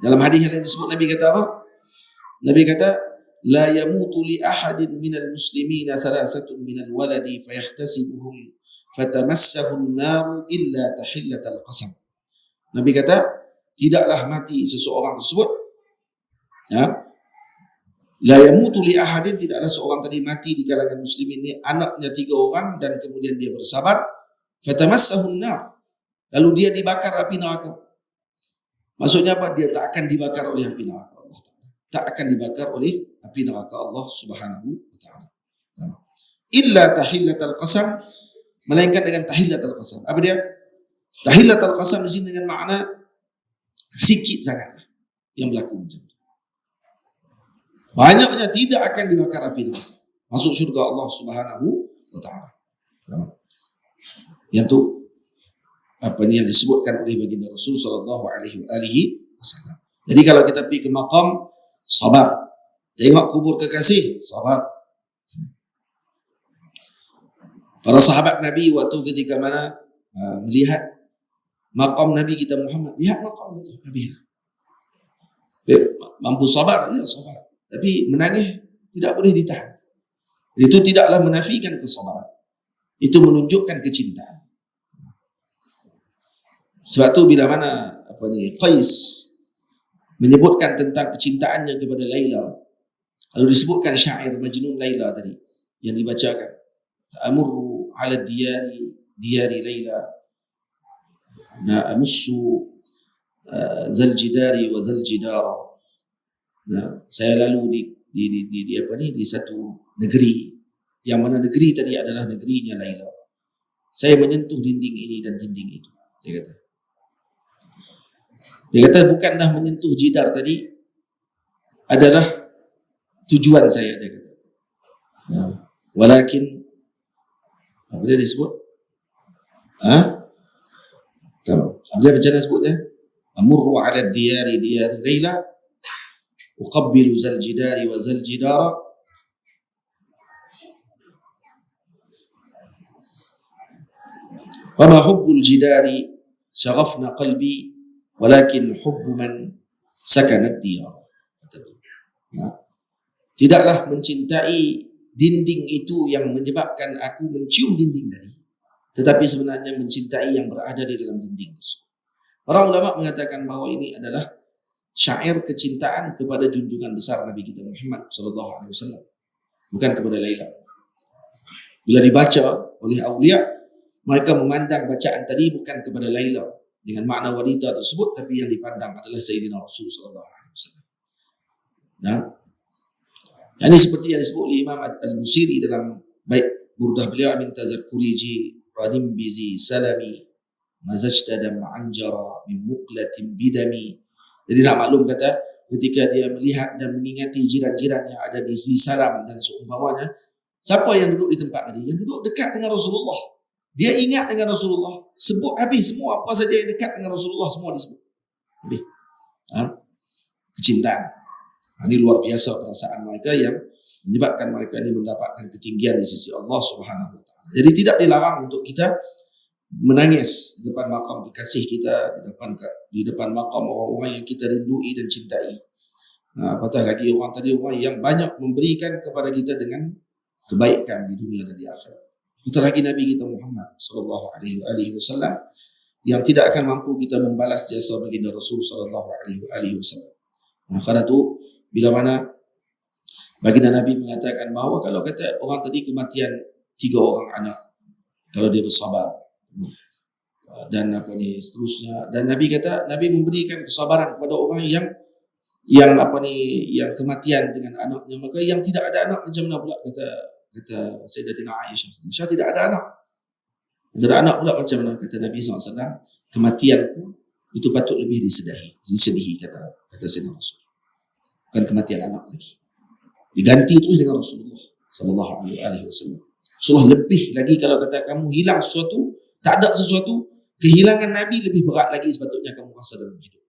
Dalam hadis yang disebut Nabi kata apa? Nabi kata, la yamutu li ahadin minal muslimina thalathatun minal waladi fayahtasibuhum fatamassahu an-nar illa tahillatal qasam. Nabi kata, tidaklah mati seseorang tersebut, ya, la yamutu li ahadin, tidaklah seorang tadi mati di kalangan muslimin ini, anaknya 3 orang dan kemudian dia bersabar, fatamassahu an-nar, lalu dia dibakar api neraka. Maksudnya apa? Dia tak akan dibakar oleh api neraka Allah Ta'ala. Tak akan dibakar oleh api neraka Allah Subhanahu wa Ta'ala. Illa tahillatal qasam, melainkan dengan tahillatal qasam. Apa dia? Tahillatal qasam di sini dengan makna sikit sangatlah yang berlaku macam itu. Banyaknya tidak akan dibakar api neraka, masuk syurga Allah Subhanahu wa Ta'ala. Yang tu yang disebutkan oleh baginda Rasul sallallahu alaihi wasallam. Jadi kalau kita pergi ke maqam, sabar. Tengok kubur kekasih, sabar. Para sahabat Nabi waktu ketika mana melihat maqam Nabi kita Muhammad, lihat maqam Nabi, mampu sabar, ya sabar. Tapi menangis tidak boleh ditahan. Itu tidaklah menafikan kesabaran. Itu menunjukkan kecintaan. Sebab tu bila mana Qais menyebutkan tentang kecintaannya kepada Laila, lalu disebutkan syair Majnun Laila tadi yang dibacakan, amurru ala diyari Laila na amussu zal jidari wa zal jidara. Nah, saya lalu di satu negeri, yang mana negeri tadi adalah negerinya Laila. Saya menyentuh dinding ini dan dinding itu. Dia kata bukanlah menyentuh jidar tadi adalah tujuan saya, dia kata. Nah, walakin apa dia disebut? Apa dia macam mana sebutnya? Amurru ala diyari Laila uqabbilu zal jidari wa zal jidara wa ma hubbul jidari syaghafna qalbi walakin hubbu man sakana diyar. Tidaklah mencintai dinding itu yang menyebabkan aku mencium dinding tadi, tetapi sebenarnya mencintai yang berada di dalam dinding tersebut. Para ulama mengatakan bahawa ini adalah syair kecintaan kepada junjungan besar Nabi kita Muhammad sallallahu alaihi wasallam, bukan kepada Laila. Bila dibaca oleh aulia, mereka memandang bacaan tadi bukan kepada Laila dengan makna wanita tersebut, tapi yang dipandang adalah Sayyidina Rasul sallallahu alaihi wasallam. Nah, ini seperti yang disebut oleh Imam Al-Busiri dalam bait burdah beliau, min tazakkuriji radim bizi salami mazajta dam anjara min muqlatin bidami. Jadi nak maklum kata, ketika dia melihat dan mengingati jiran-jiran yang ada di sisi salam dan seumpamanya, siapa yang duduk di tempat tadi? Yang duduk dekat dengan Rasulullah Dia ingat dengan Rasulullah, sebut habis semua apa saja yang dekat dengan Rasulullah semua disebut. Habis. Kecintaan. Ini luar biasa perasaan mereka yang menyebabkan mereka ini mendapatkan ketinggian di sisi Allah Subhanahu wa taala. Jadi tidak dilarang untuk kita menangis di depan makam kekasih kita, di depan makam orang-orang yang kita rindui dan cintai. Nah, apatah lagi orang yang banyak memberikan kepada kita dengan kebaikan di dunia dan di akhirat. Apatah lagi Nabi kita Muhammad sallallahu alaihi wasallam yang tidak akan mampu kita membalas jasa baginda Rasul sallallahu alaihi wasallam. Nah, karena itu bila mana baginda Nabi mengatakan bahawa kalau kata orang tadi kematian 3 orang anak, kalau dia bersabar dan seterusnya, dan Nabi kata Nabi memberikan kesabaran kepada orang yang kematian dengan anaknya, maka yang tidak ada anak macam mana pula, kata Sayyidatina Aisyah tidak ada anak. Tidak ada anak pula macam mana, kata Nabi SAW, kematianku itu patut lebih disedihi, kata Sayyidina Rasul. Bukan kematian anak lagi, diganti terus dengan Rasulullah sallallahu alaihi wasallam. Rasulullah lebih lagi, kalau kata kamu hilang sesuatu, tak ada sesuatu, kehilangan Nabi lebih berat lagi sepatutnya kamu rasa dalam hidup.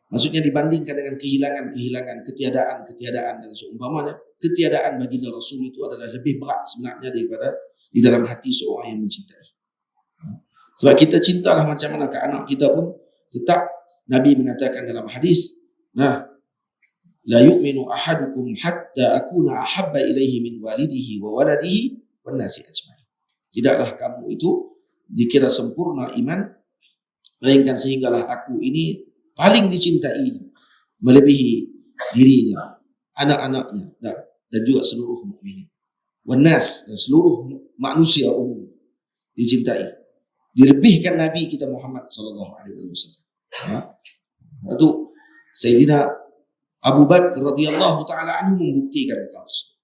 Maksudnya dibandingkan dengan kehilangan, ketiadaan dan seumpamanya, ketiadaan baginda Rasul itu adalah lebih berat sebenarnya daripada di dalam hati seorang yang mencintai. Sebab kita cintalah macam mana ke anak kita pun, tetap Nabi mengatakan dalam hadis, la yu'minu ahadukum hatta akuna ahabba ilaihi min walidihi wa waladihi wan nasi ajma'in. Tidaklah kamu itu dikira sempurna iman, melainkan sehinggalah aku ini paling dicintai melebihi dirinya, anak-anaknya dan juga seluruh mukminin. Wan nas, seluruh manusia umum dicintai. Dilebihkan Nabi kita Muhammad sallallahu alaihi wasallam. Itu Sayyidina Abu Bakar radhiyallahu taala anhu membuktikan perkara tersebut.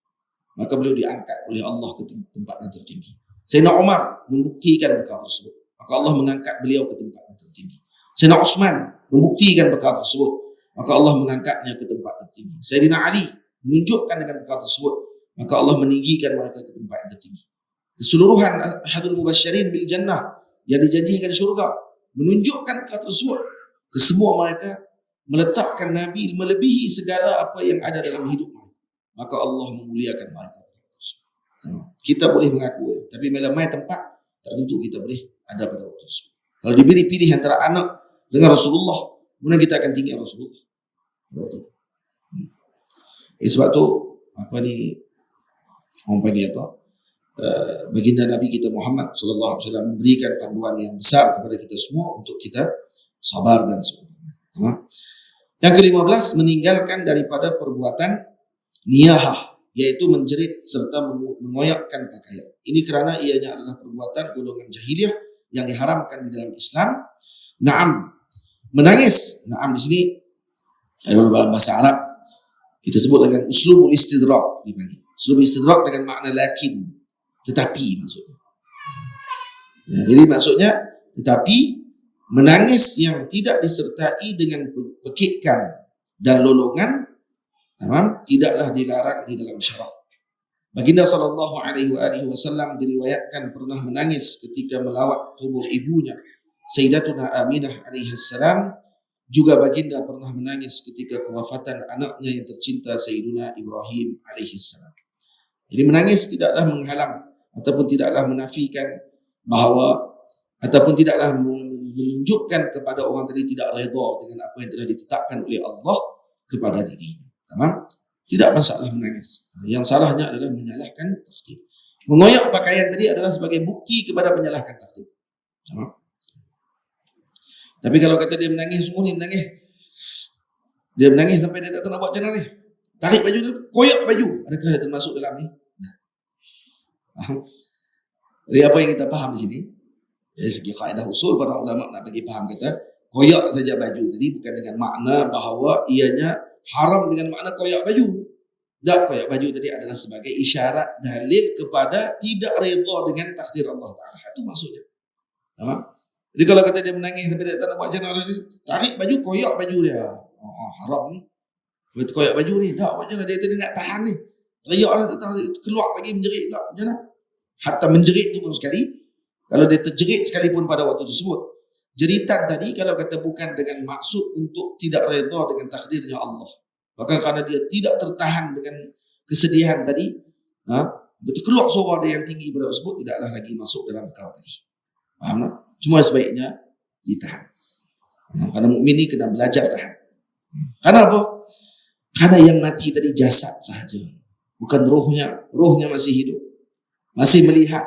Maka beliau diangkat oleh Allah ke tempat yang tertinggi. Sayyidina Umar membuktikan perkara tersebut. Maka Allah mengangkat beliau ke tempat yang tertinggi. Sayyidina Utsman membuktikan perkara tersebut. Maka Allah mengangkatnya ke tempat tertinggi. Sayyidina Ali menunjukkan dengan perkara tersebut. Maka Allah meninggikan mereka ke tempat yang tertinggi. Keseluruhan ahadul mubasysyirin bil jannah yang dijanjikan syurga menunjukkan perkara tersebut. Kesemua mereka meletakkan Nabi melebihi segala apa yang ada dalam hidup mereka. Maka Allah memuliakan mereka. Kita boleh mengaku, tapi bila mai tempat tak tentu kita boleh ada pada waktu tersebut. Kalau diberi pilih antara anak dengan Rasulullah, kemudian kita akan tinggi Rasulullah. Sebab tu orang panggil baginda Nabi kita Muhammad sallallahu alaihi wasallam memberikan panduan yang besar kepada kita semua untuk kita sabar dan sabar. Yang ke-15, meninggalkan daripada perbuatan niyahah, yaitu menjerit serta mengoyakkan pakaian. Ini kerana ianya adalah perbuatan golongan jahiliyah yang diharamkan di dalam Islam. Menangis. Di sini dalam bahasa Arab kita sebut dengan uslubul istidrak. Uslubul istidrak dengan makna lakin, tetapi maksudnya. Jadi maksudnya tetapi menangis yang tidak disertai dengan pekikan dan lolongan tidaklah dilarang di dalam syarak. Baginda sallallahu alaihi wasallam diriwayatkan pernah menangis ketika melawat kubur ibunya Sayyidatuna Aminah alaihi salam. Juga baginda pernah menangis ketika kewafatan anaknya yang tercinta Sayyiduna Ibrahim alaihi salam. Jadi menangis tidaklah menghalang ataupun tidaklah menafikan bahawa ataupun tidaklah menunjukkan kepada orang tadi tidak redha dengan apa yang telah ditetapkan oleh Allah kepada dirinya. Tidak masalah menangis. Yang salahnya adalah menyalahkan takdir. Mengoyak pakaian tadi adalah sebagai bukti kepada menyalahkan takdir. Tapi kalau kata dia menangis, semua ni menangis. Dia menangis sampai dia tak nak buat macam mana ni. Tarik baju tu, koyak baju. Adakah dia termasuk dalam ni? Jadi apa yang kita faham di sini? Dari segi kaedah usul, para ulama nak bagi faham kata koyak saja baju tadi bukan dengan makna bahawa ianya haram dengan makna koyak baju. Tak, koyak baju tadi adalah sebagai isyarat dalil kepada tidak redha dengan takdir Allah Ta'ala. Itu maksudnya. Jadi kalau kata dia menangis sampai dia tak nak buat macam mana, tarik baju, koyak baju dia. Haram ni. Betul koyak baju ni. Tak, macam mana dia tadi nak tahan ni. Teriak lah, keluar lagi menjerit tak. Macam mana? Hatta menjerit tu pun sekali Kalau dia terjerit sekalipun pada waktu tersebut, jeritan tadi kalau kata bukan dengan maksud untuk tidak redha dengan takdirnya Allah, bahkan karena dia tidak tertahan dengan kesedihan tadi, betul keluar suara dia yang tinggi pada waktu tersebut, tidaklah lagi masuk dalam perkara tadi. Faham tak? Cuma sebaiknya ditahan. Karena mukmin ni kena belajar tahan. Karena apa? Karena yang mati tadi jasad sahaja, bukan rohnya. Rohnya masih hidup, masih melihat,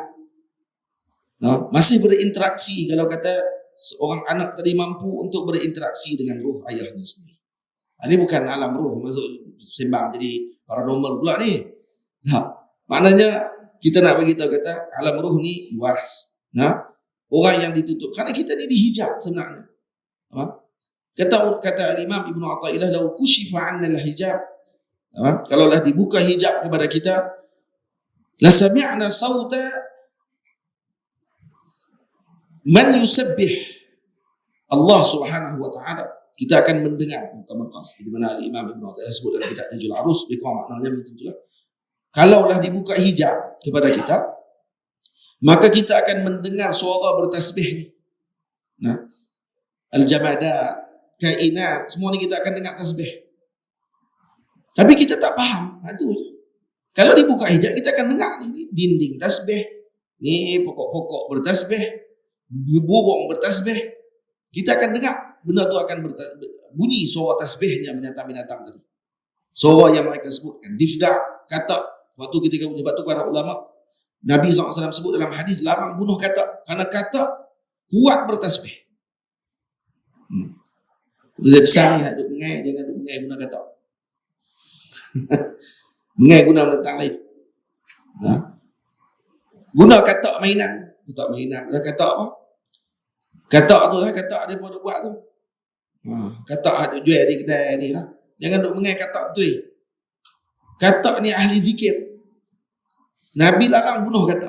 masih berinteraksi. Kalau kata seorang anak tadi mampu untuk berinteraksi dengan roh ayahnya sendiri. Ini bukan alam roh, masuk sembang jadi paranormal pula ni. Maknanya kita nak bagi tahu kata alam roh ni luas. Orang yang ditutup, karena kita ni dihijab sebenarnya. Kata Al-Imam Ibn Athaillah, "Lau kushifa 'anna al-hijab." Kalaulah dibuka hijab kepada kita, la sami'na sauta man yusabbih Allah Subhanahu wa taala. Kita akan mendengar muka-muka di mana Al-Imam Ibn Athaillah sebut dalam kitab Tajul Arus, maknanya begitu. Kalaulah dibuka hijab kepada kita, maka kita akan mendengar suara bertasbih ni. Al-jamadat, kainat, semua ni kita akan dengar tasbih. Tapi kita tak faham. Itu. Kalau dibuka hijab, kita akan dengar ni dinding tasbih, ni pokok-pokok bertasbih, burung bertasbih. Kita akan dengar benda tu akan bunyi suara tasbihnya binatang-binatang tadi. Suara yang mereka sebutkan, difda, kata. Waktu ketika sebab tu para ulama, Nabi SAW sebut dalam hadis, larang bunuh kata, kerana kata kuat bertasbih. Dia besar ni, duk mengai, jangan duk mengai guna kata. Mengai guna menentang lain. Guna kata mainan. Tak mainan. Kata apa? Kata tu lah, kata dia pun buat tu. Kata ada jual di kedai ni lah. Jangan duk mengai kata betul. Kata ni ahli zikir. Nabi larang bunuh kata.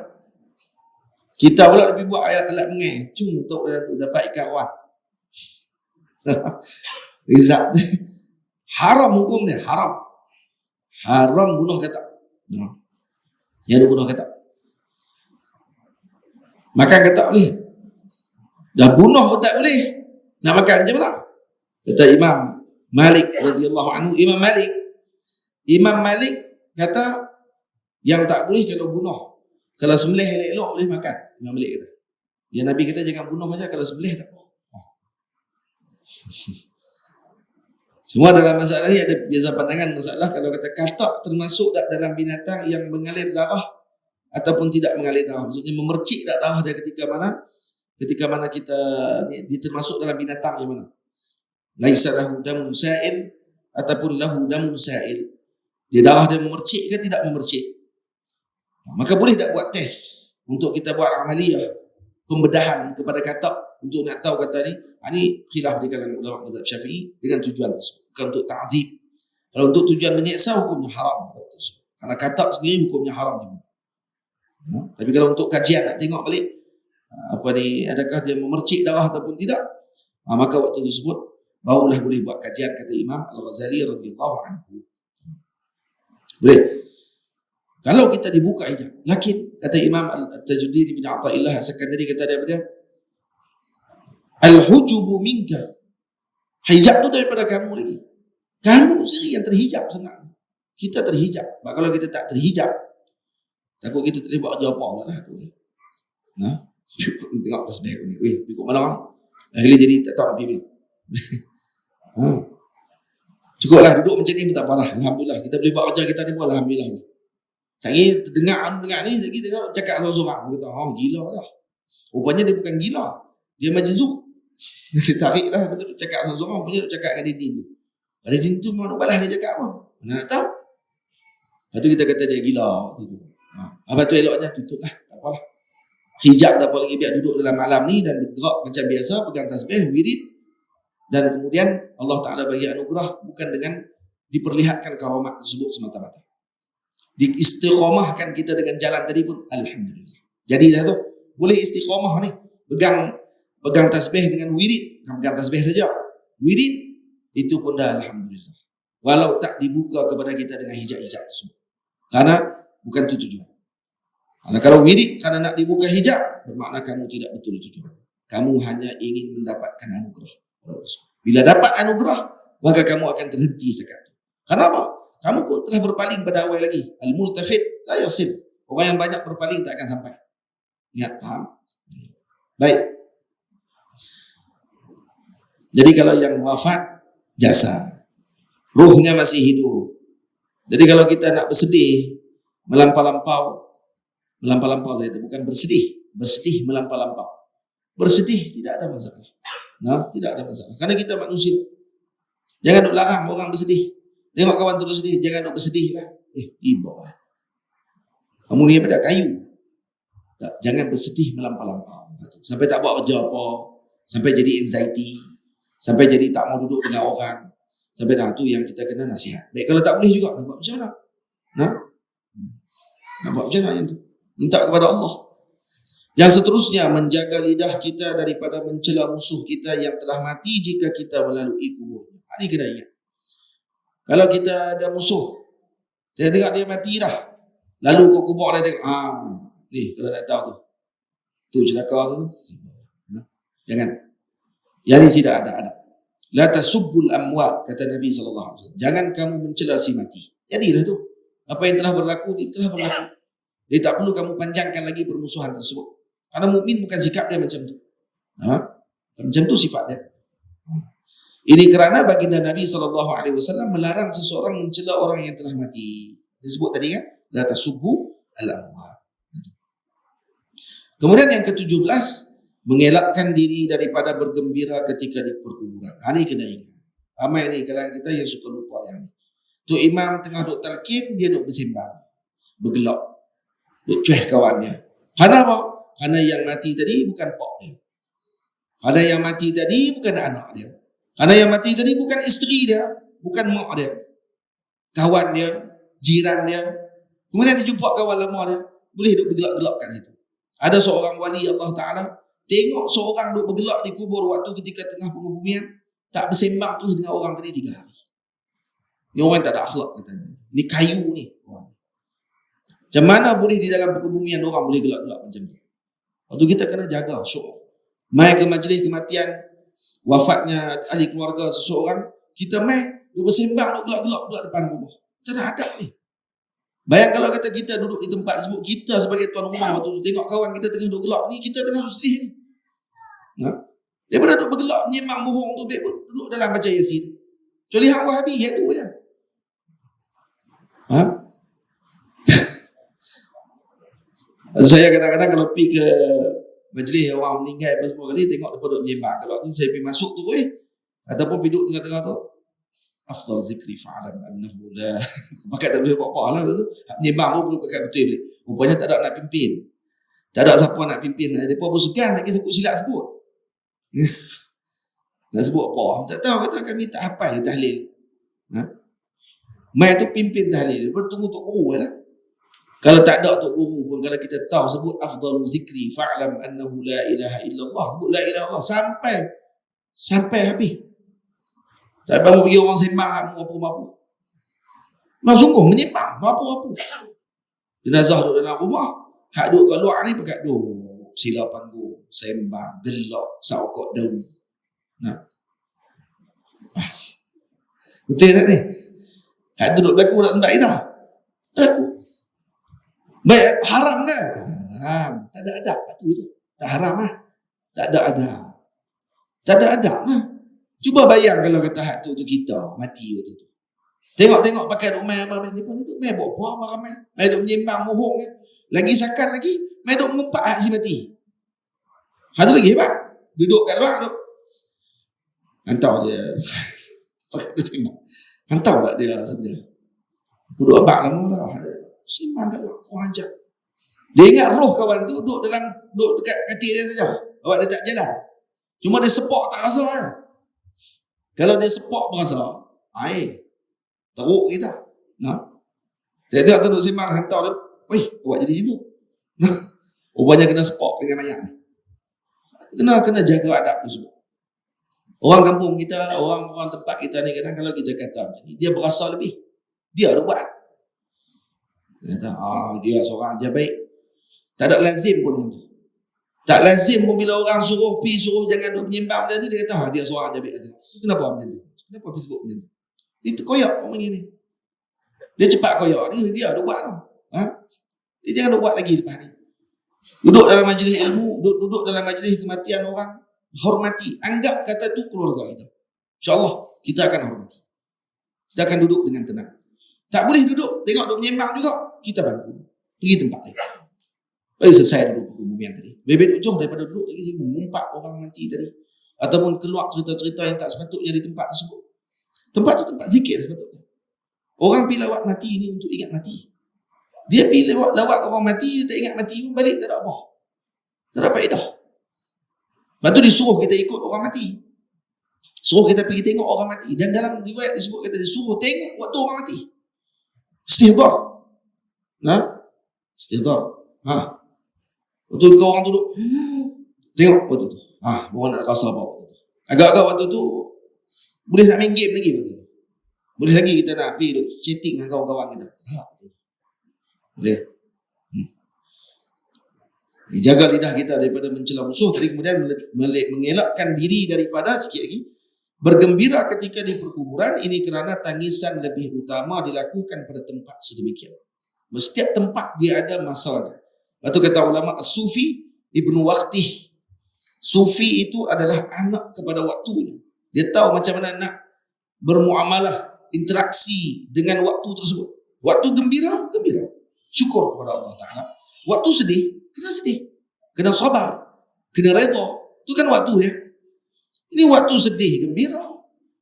Kita pula lebih buat alat mengai. Untuk dapat ikan ruat. Rizal. Haram hukumnya, haram. Haram bunuh kata. Yang bunuh kata. Makan kata boleh. Dah bunuh pun tak boleh. Nak makan macam mana? Kata Imam Malik radhiyallahu anhu, Imam Malik kata yang tak boleh kalau bunuh. Kalau sembelih elok-elok boleh makan. Imam Malik kata. Ya Nabi kata jangan bunuh saja, kalau sembelih tak boleh. Semua dalam masalah ni ada beza pandangan masalah. Kalau kata katak termasuk dalam binatang yang mengalir darah ataupun tidak mengalir darah. Maksudnya memercik darah dia ketika mana kita dia termasuk dalam binatang yang mana? Laisa lahu damun sa'il ataupun lahu damun sa'il. Dia darah dia memercik ke tidak memercik? Maka boleh tak buat test untuk kita buat amaliyah pembedahan kepada katak untuk nak tahu kata ni khilaf di kalangan ulama mazhab Syafi'i dengan tujuan tersebut. Bukan untuk ta'zib. Kalau untuk tujuan menyiksa, hukumnya haram. Karena katak sendiri hukumnya haram juga. Tapi kalau untuk kajian nak tengok balik adakah dia memercik darah ataupun tidak, maka waktu tersebut barulah boleh buat kajian, kata Imam Al-Ghazali radhiyallahu anhu. Boleh. Kalau kita dibuka hijab, lakin kata Imam Al-Tajuddin bin Athaillah As-Sakandari, kata dia al-hujubu minka. Hijab tu daripada kamu lagi. Kamu sendiri yang terhijab sebenarnya. Kita terhijab. Sebab kalau kita tak terhijab, takut kita tak boleh buat kerja apa lah tu. Tengok tasbih ni. Ikut mana ni? Akhirnya jadi tak tahu pergi mana. Cukuplah duduk macam ni pun tak apa dah. Alhamdulillah. Kita boleh buat kerja kita ni pun alhamdulillah. Saya dengar ni, saya tengok cakap seorang-seorang. Dia kata, gila dah. Rupanya dia bukan gila. Dia majzub. Dia tarik lah. Betul cakap seorang-seorang. Rupanya dia cakap dengan Dindin tu. Pada Dindin tu mana balas dia cakap pun. Mana nak tahu. Lepas tu kita kata dia gila. Lepas tu eloknya tutup lah. Tak apalah. Hijab tak apa lagi. Biar duduk dalam malam ni dan bergerak macam biasa. Pegang tasbih, wirid. Dan kemudian Allah Ta'ala bagi anugerah bukan dengan diperlihatkan karamat tersebut semata-mata. Diistiqamahkan kita dengan jalan tadi pun alhamdulillah. Jadi dah tu boleh istiqamah ni. Pegang tasbih dengan wirid. Pegang tasbih saja. Wirid itu pun dah alhamdulillah. Walau tak dibuka kepada kita dengan hijab-hijab tersebut. Karena bukan itu tujuan. Kalau wirid kerana nak dibuka hijab, bermakna kamu tidak betul tujuan. Kamu hanya ingin mendapatkan anugerah. Bila dapat anugerah, maka kamu akan terhenti setakat itu. Kenapa? Kamu pun telah berpaling pada awal lagi. Al-multafit la yasil. Orang yang banyak berpaling tak akan sampai. Ingat, faham? Baik. Jadi kalau yang wafat, jasa. Ruhnya masih hidup. Jadi kalau kita nak bersedih, melampau-lampau saya itu bukan bersedih melampau-lampau. Bersedih tidak ada masalah. Nah, tidak ada masalah. Karena kita manusia. Jangan duk larang orang bersedih. Tengok kawan terus sedih, jangan duk bersedih lah. Tiba. Kamu ni pada kayu. Tak, jangan bersedih melampau-lampau. Sampai tak buat kerja apa, sampai jadi anxiety, sampai jadi tak mau duduk dengan orang. Sampai dah tu yang kita kena nasihat. Baik, kalau tak boleh juga, nak buat macam mana? Nak buat macam mana yang tu? Minta kepada Allah. Yang seterusnya, menjaga lidah kita daripada mencela musuh kita yang telah mati jika kita melalui kuburnya. Ini kena ingat. Kalau kita ada musuh, saya tengok dia mati dah, lalu kau kubur dia tengok, ni kalau tak tahu tu celaka tu. Jangan. Yang ini tidak ada adab. La tasubbul amwat, kata Nabi SAW. Jangan kamu mencela si mati. Jadilah tu. Apa yang telah berlaku, itu telah berlaku. Jadi tak perlu kamu panjangkan lagi permusuhan tersebut. Karena mukmin bukan sikap dia macam tu. Macam tu sifat dia. Ini kerana baginda Nabi SAW melarang seseorang mencela orang yang telah mati. Disebut tadi kan, la tasubbu al-amwat. Kemudian yang ke-17, mengelakkan diri daripada bergembira ketika di perkuburan. Ini kena ingat. Ramai ni kalau kita yang suka lupa yang ni. Tu imam tengah duk talqin, dia duk bersembang, bergelak, duk cueh kawannya. Kenapa? Kerana yang mati tadi bukan pak dia. Kerana yang mati tadi bukan anak dia. Kerana yang mati tadi bukan isteri dia, bukan mak dia, kawan dia, jiran dia. Kemudian dia jumpa kawan lama dia, boleh duk bergelak-gelak kat situ. Ada seorang wali Allah Ta'ala, tengok seorang duk bergelak di kubur waktu ketika tengah pengebumian, tak bersembang tu dengan orang tadi 3 hari. Ni orang tak ada akhlak katanya. Ni kayu ni. Macam mana boleh di dalam pengebumian orang boleh gelak-gelak macam tu? Waktu kita kena jaga. Mai ke majlis kematian, wafatnya ahli keluarga seseorang, kita mai duk bersembang, duk gelak-gelak pula depan rumah. Tak ada adab ni. Bayang kalau kata kita duduk di tempat sebut, kita sebagai tuan rumah waktu tu tengok kawan kita tengah duduk gelak ni, kita tengah sedih ni. Daripada duduk bergelak menyembang mohong tu, baik pun duduk dalam baca Yasin. Kecuali hang Wahabi, itu je. Saya kadang-kadang kalau pergi ke majlis orang meninggal apa semua kali, tengok depa duduk menyembang. Kalau tu saya pergi masuk tu ataupun pergi duduk tengah-tengah tu, afdal zikri fa'alam annahu la. Pakai tak boleh buat apa lah tu. Menyembang pun perlu pakai betul balik. Rupanya tak ada nak pimpin. Tak ada siapa nak pimpin. Depa pun segan lagi takut silap sebut. Nak sebut apa? Tak tahu, kata kami tak hafal tahlil. Mai tu pimpin tahlil. Lepas tunggu tok guru lah. Kalau tak ada tok guru pun, kalau kita tahu sebut afdalu zikri fa'lam annahu la ilaha illallah. Sebut la ilaha illallah sampai habis. Tak bangun pergi orang sembang apa-apa. Nah, sungguh menyembang apa-apa. Jenazah duduk dalam rumah, hak duduk kat luar ni pekat sila panggung, sembang, gelak, saukot daun. Betul tak ni? Hak duduk berlaku nak sembang kita. Berlaku. Baik, haram kan? Haram. Tak ada adab. Tak haram lah. Tak ada adab. Tak ada adab lah. Cuba bayang kalau kata hak tu kita mati waktu tu. Tengok pakai duk main apa ni pun duk main buat apa ramai. Main duk menyembang mohong kan. Lagi sakan lagi, main duk mengumpat hak si mati. Hak tu lagi hebat. Duduk kat luar duk. Hantar dia. Pakai dia sembang. Hantar tak dia sebenarnya. Aku duk abang lama dah. Sembang kat luar, kurang ajar. Dia ingat roh kawan tu duduk dekat katil dia saja. Awak dia tak jalan. Cuma dia sepak tak rasa kan. Kalau dia sepak berasa, teruk kita. Dia tengok duduk sembang, hantar dia, awak jadi itu. Rupanya kena sepak dengan mayat ni. Kena jaga adab tu semua. Orang kampung kita, orang tempat kita ni kadang kalau kita kata macam ni, dia berasa lebih. Dia ada buat. Dia kata, dia seorang aja baik. Tak ada lazim pun yang tu. Tak lazim pun bila orang suruh jangan duk menyembah benda tu, dia kata dia seorang dia ambil kata. Kenapa macam tu? Kenapa Facebook macam tu? Dia terkoyak orang ni. Dia cepat koyak dia duk buat tau. Dia jangan duk buat lagi lepas ni. Duduk dalam majlis ilmu, duduk dalam majlis kematian orang, hormati, anggap kata tu keluarga kita. InsyaAllah kita akan hormati. Kita akan duduk dengan tenang. Tak boleh duduk, tengok duk menyembang juga, kita bantu. Pergi tempat lain. Baik selesai duduk pukul bumi yang tadi. Bebek ujung daripada duduk lagi mengumpat orang mati tadi. Ataupun keluar cerita-cerita yang tak sepatutnya di tempat tersebut. Tempat tu tempat zikir sepatutnya. Orang pergi lawat mati ni untuk ingat mati. Dia pergi lawat orang mati, dia tak ingat mati pun balik tak ada apa. Tak ada faedah. Lepas tu disuruh kita ikut orang mati. Suruh kita pergi tengok orang mati. Dan dalam riwayat disebut kata disuruh tengok waktu orang mati. Istihdar. Istihdar. Waktu tu orang duduk tengok waktu tu. Orang nak rasa apa waktu tu. Agak-agak waktu tu boleh nak main game lagi waktu tu. Boleh lagi kita nak pergi duduk chatting dengan kawan-kawan kita. Boleh. Jaga lidah kita daripada mencela musuh. Tadi kemudian mengelakkan diri daripada sikit lagi bergembira ketika di perkuburan. Ini kerana tangisan lebih utama dilakukan pada tempat sedemikian. Setiap tempat dia ada masanya. Lepas tu kata ulama As-Sufi Ibnu Waqtih. Sufi itu adalah anak kepada waktunya. Dia tahu macam mana nak bermuamalah, interaksi dengan waktu tersebut. Waktu gembira, gembira. Syukur kepada Allah Ta'ala. Waktu sedih, kena sedih. Kena sabar. Kena redha. Itu kan waktu dia. Ini waktu sedih, gembira.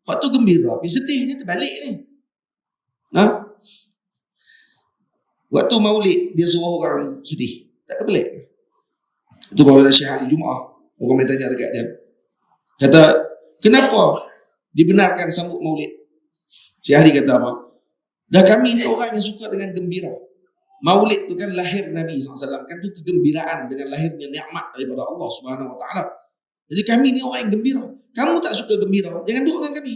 Waktu gembira, tapi sedih, dia terbalik ni. Waktu maulid, dia suruh orang sedih. Tak kebelik. Itu baru ada Syekh Ali Jumaah. Orang yang tanya dekat dia. Kata, kenapa dibenarkan sambut maulid? Syekh Ali kata apa? Dah kami ni orang yang suka dengan gembira. Maulid tu kan lahir Nabi SAW. Kan tu kegembiraan dengan lahirnya nikmat daripada Allah Subhanahu Wa Taala. Jadi kami ni orang yang gembira. Kamu tak suka gembira, jangan duduk dengan kami.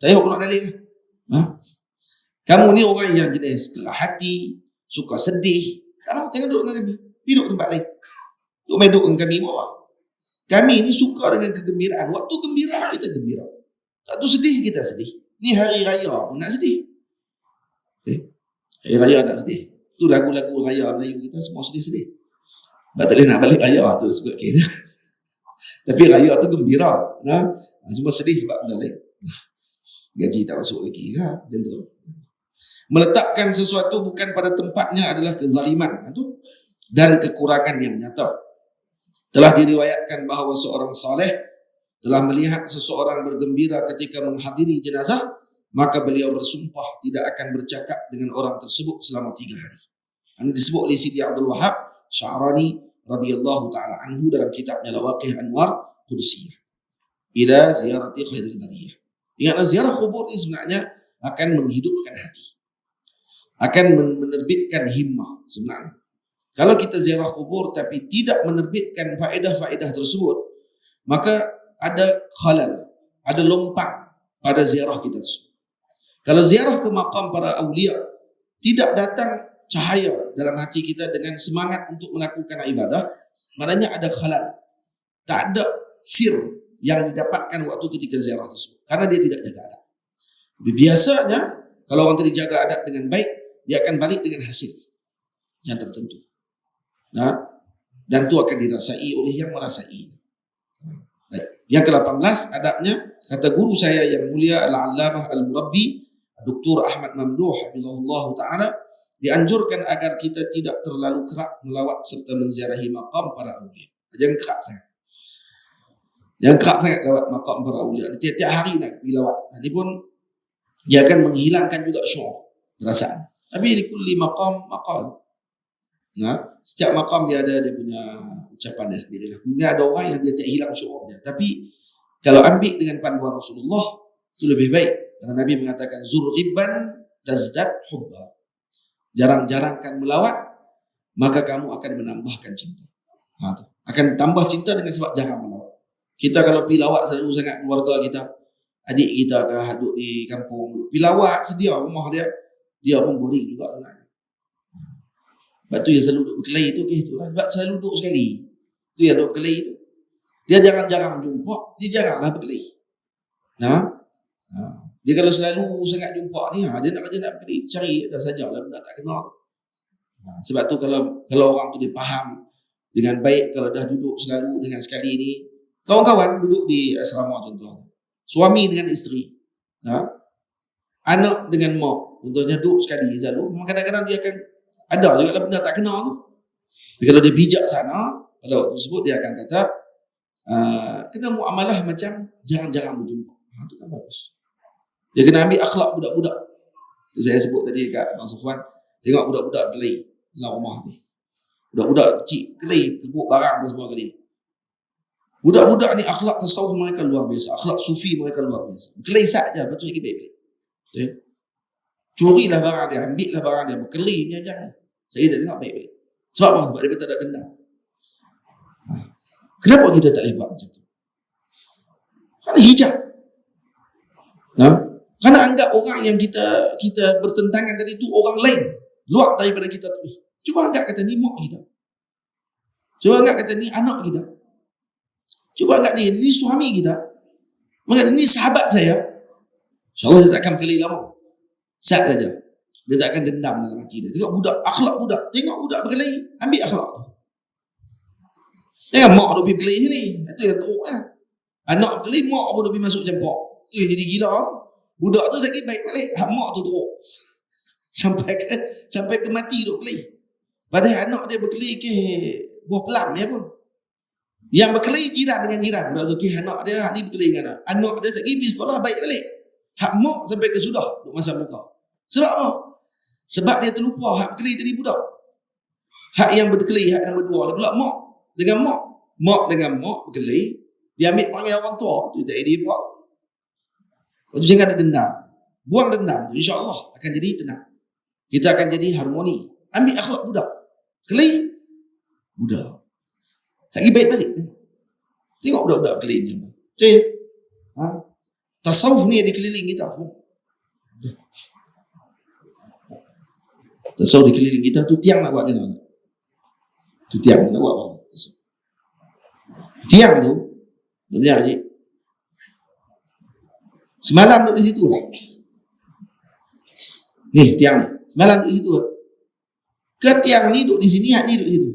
Saya aku nak dalil. Kamu ni orang yang jenis kelah hati, suka sedih. Tak mau, jangan duduk dengan kami. Duduk tempat lain. Duduk main duduk dengan kami bawa. Kami ni suka dengan kegembiraan. Waktu gembira kita gembira. Waktu sedih kita sedih. Ni hari raya pun nak sedih. Hari raya nak sedih. Tu lagu-lagu raya Melayu kita semua sedih-sedih. Tak boleh nak balik raya tu sebab kira. Tapi raya tu gembira. Cuma sedih sebab benda lain. Gaji tak masuk lagi. Macam tu. Meletakkan sesuatu bukan pada tempatnya adalah kezaliman. Dan kekurangan yang nyata. Telah diriwayatkan bahawa seorang saleh telah melihat seseorang bergembira ketika menghadiri jenazah, maka beliau bersumpah tidak akan bercakap dengan orang tersebut selama 3 hari. Ini disebut oleh Sidi Abdul Wahab Sya'rani radhiyallahu ta'ala anhu dalam kitabnya Lawaqih Anwar Qudsiyah ila ziyarati khairil bariyah. Ingatlah ziarah kubur ini sebenarnya akan menghidupkan hati, akan menerbitkan himmah sebenarnya. Kalau kita ziarah kubur tapi tidak menerbitkan faedah-faedah tersebut, maka ada khalal, ada lompang pada ziarah kita tersebut. Kalau ziarah ke makam para awliya tidak datang cahaya dalam hati kita dengan semangat untuk melakukan ibadah, maknanya ada khalal. Tak ada sir yang didapatkan waktu ketika ziarah tersebut. Karena dia tidak jaga adab. Biasanya, kalau orang tadi jaga adab dengan baik, dia akan balik dengan hasil yang tertentu. Dan itu akan dirasai oleh yang merasai. Yang ke-18 adabnya, kata guru saya yang mulia Al-Allamah Al-Murabbi Dr. Ahmad Mamduh Hafizahullah Ta'ala, dianjurkan agar kita tidak terlalu kerap melawat serta menziarahi makam para awliya. Jangan kerap sangat. Jangan kerap sangat lawat makam para awliya. Tiap-tiap hari nak pergi lawat. Ini pun dia akan menghilangkan juga syu'ur, perasaan. Tapi di kulli maqam maqal. Setiap makam dia ada dia punya ucapan dia sendiri. Kemudian ada orang yang dia tak hilang syu'urnya. Tapi kalau ambil dengan panduan Rasulullah, itu lebih baik. Karena Nabi mengatakan zurriban tazdad hubba. Jarang-jarangkan melawat, maka kamu akan menambahkan cinta. Akan tambah cinta dengan sebab jarang melawat. Kita kalau pergi lawat selalu sangat keluarga kita, adik kita kah duduk di kampung, pergi lawat sedia rumah dia, dia pun boring juga sebenarnya. Sebab tu yang selalu duduk berkelahi tu kes tu lah. Sebab selalu duduk sekali. Tu yang duduk berkelahi tu. Dia jarang-jarang jumpa, dia jaranglah berkelahi. Nah, dia kalau selalu sangat jumpa ni, dia nak berkelahi, cari dah sajalah benda tak kenal. Sebab tu kalau orang tu dia faham dengan baik, kalau dah duduk selalu dengan sekali ni, kawan-kawan duduk di asrama contohnya, suami dengan isteri, anak dengan mak, contohnya duduk sekali selalu, memang kadang-kadang dia akan ada juga benda tak kenal tu. Tapi kalau dia bijak sana, pada waktu tersebut dia akan kata, kena muamalah macam jarang-jarang berjumpa. Itu kan bagus. Dia kena ambil akhlak budak-budak. Itu saya sebut tadi kat Abang Sufwan, tengok budak-budak berkelahi dalam rumah ni. Budak-budak kecil berkelahi, tepuk barang apa semua kali. Budak-budak ni akhlak tasawuf mereka luar biasa, akhlak sufi mereka luar biasa. Berkelahi saja, betul lagi baik-baik. Okay? Curilah barang dia, ambil lah barang dia, berkelahi jangan. Saya tak tengok baik-baik. Sebab apa? Sebab dia tak ada dendam. Kenapa kita tak boleh buat macam tu? Kerana hijab. Kerana anggap orang yang kita bertentangan tadi tu orang lain, luar daripada kita tu. Cuba anggap kata ni mak kita. Cuba anggap kata ni anak kita. Cuba anggap ni suami kita. Maka ni sahabat saya. InsyaAllah dia tak akan berkelahi lama. Sat saja. Dia tak akan dendam dalam hati dia. Tengok budak, akhlak budak. Tengok budak berkelahi, ambil akhlak tu. Jangan mak duk pergi berkelahi ni. Itu yang teruk lah. Anak berkelahi, mak pun duk pergi masuk campak. Itu yang jadi gila. Budak tu saya kira baik balik. Mak tu teruk. Sampai ke mati duk berkelahi. Padahal anak dia berkelahi ke buah pelam ya pun. Yang berkelahi jiran dengan jiran. Okey, anak dia ni berkelahi dengan anak. Anak dia tak pergi sekolah baik balik. Hak mak sampai ke sudah duk masa muka. Sebab apa? Sebab dia terlupa hak berkelahi tadi budak. Hak yang berkelahi, hak yang berdua. Dia pula mak dengan mak. Mak dengan mak berkelahi. Dia ambil panggil orang tua. Itu tak dia buat. Lepas tu jangan ada dendam. Buang dendam. InsyaAllah akan jadi tenang. Kita akan jadi harmoni. Ambil akhlak budak. Berkelahi budak. Lagi baik balik. Tengok budak-budak berkelahi macam mana. Tasawuf ni dikeliling kita semua. Tasawuf dikeliling kita tu tiang nak buat macam mana? Tu tiang nak buat apa? Tiang tu, benar je. Semalam duduk di situ lah. Ni tiang ni. Semalam duduk di situ lah. Ke tiang ni duduk di sini, hak ni duduk di situ.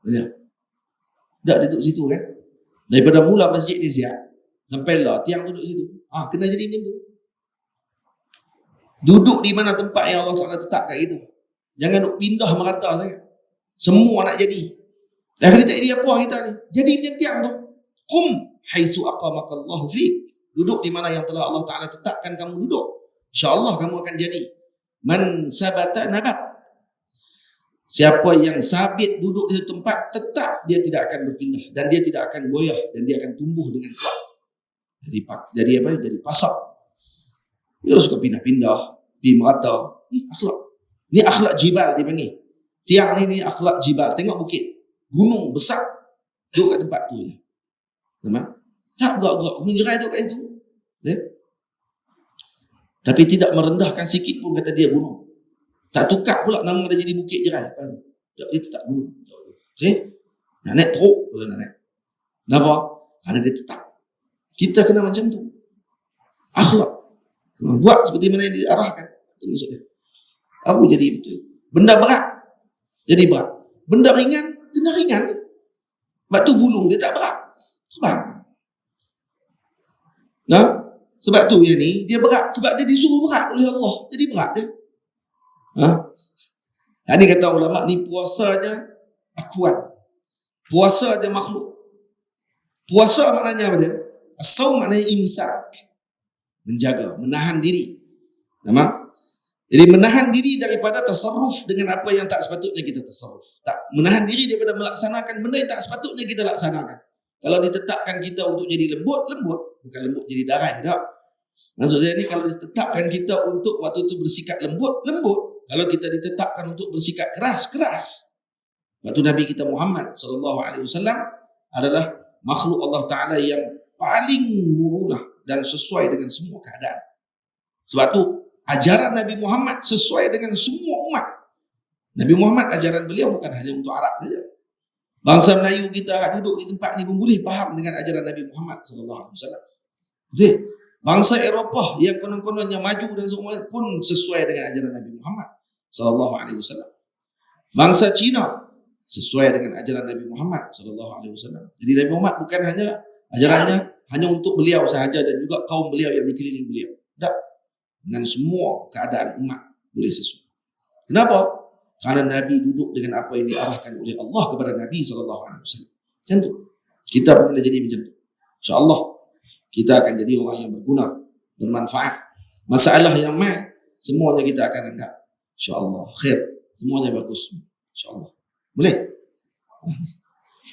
Benar. Tak duduk di situ kan? Daripada mula masjid ni siap sampai lah tiang duduk di situ. Kena jadi macam tu. Duduk di mana tempat yang Allah Taala tetap kat kita. Jangan duk pindah merata sangat. Semua nak jadi. Dah kali tak jadi apa kita ni? Jadi macam tiang tu. Qum haitsu aqamakallahu fiik. Duduk di mana yang telah Allah Taala tetapkan kamu duduk. InsyaAllah kamu akan jadi. Man sabata nabat. Siapa yang sabit duduk di satu tempat, tetap dia tidak akan berpindah dan dia tidak akan goyah dan dia akan tumbuh dengan kuat. Jadi apa? Jadi pasak. Dia suka pindah-pindah, pergi merata. Ni akhlak. Ni akhlak jibal dipanggil. Tiang ni akhlak jibal. Tengok bukit, gunung besar, duduk kat tempat tu je. Nampak? Tak gerak-gerak, menjerai duduk kat situ. Tapi tidak merendahkan sikit pun kata dia gunung. Tak tukar pula nama dia jadi bukit jerai. Dia tetap gunung. Nak naik teruk pula nak naik. Kenapa? Kerana dia tetap. Kita kena macam tu. Akhlak. Buat seperti mana yang diarahkan. Itu maksudnya. Apa jadi betul? Benda berat jadi berat. Benda ringan kena ringan. Sebab tu bulu dia tak berat. Terbang. Sebab tu yang ni dia berat. Sebab dia disuruh berat oleh Allah. Jadi berat dia. Ini kata ulama ni puasanya akuan. Puasa aja makhluk. Puasa maknanya apa dia? As-saum maknanya imsak. Menjaga, menahan diri. Nampak? Jadi menahan diri daripada tasarruf dengan apa yang tak sepatutnya kita tasarruf. Tak, menahan diri daripada melaksanakan benda yang tak sepatutnya kita laksanakan. Kalau ditetapkan kita untuk jadi lembut, bukan lembut jadi darai tak. Maksud saya ni kalau ditetapkan kita untuk waktu itu bersikap lembut. Kalau kita ditetapkan untuk bersikap keras. Waktu Nabi kita Muhammad SAW adalah makhluk Allah Ta'ala yang paling murunah dan sesuai dengan semua keadaan. Sebab tu ajaran Nabi Muhammad sesuai dengan semua umat. Nabi Muhammad ajaran beliau bukan hanya untuk Arab saja. Bangsa Melayu kita duduk di tempat ni pun boleh faham dengan ajaran Nabi Muhammad SAW. Jadi, bangsa Eropah yang konon-kononnya maju dan semua pun sesuai dengan ajaran Nabi Muhammad SAW. Bangsa Cina sesuai dengan ajaran Nabi Muhammad SAW. Jadi Nabi Muhammad bukan hanya ajarannya hanya untuk beliau sahaja dan juga kaum beliau yang dikelilingi beliau. Tak. Dengan semua keadaan umat boleh sesuai. Kenapa? Karena Nabi duduk dengan apa yang diarahkan oleh Allah kepada Nabi SAW. Macam tu. Kita pun kena jadi macam tu. InsyaAllah kita akan jadi orang yang berguna, bermanfaat. Masalah yang mai, semuanya kita akan anggap InsyaAllah khair. Semuanya bagus. InsyaAllah. Boleh?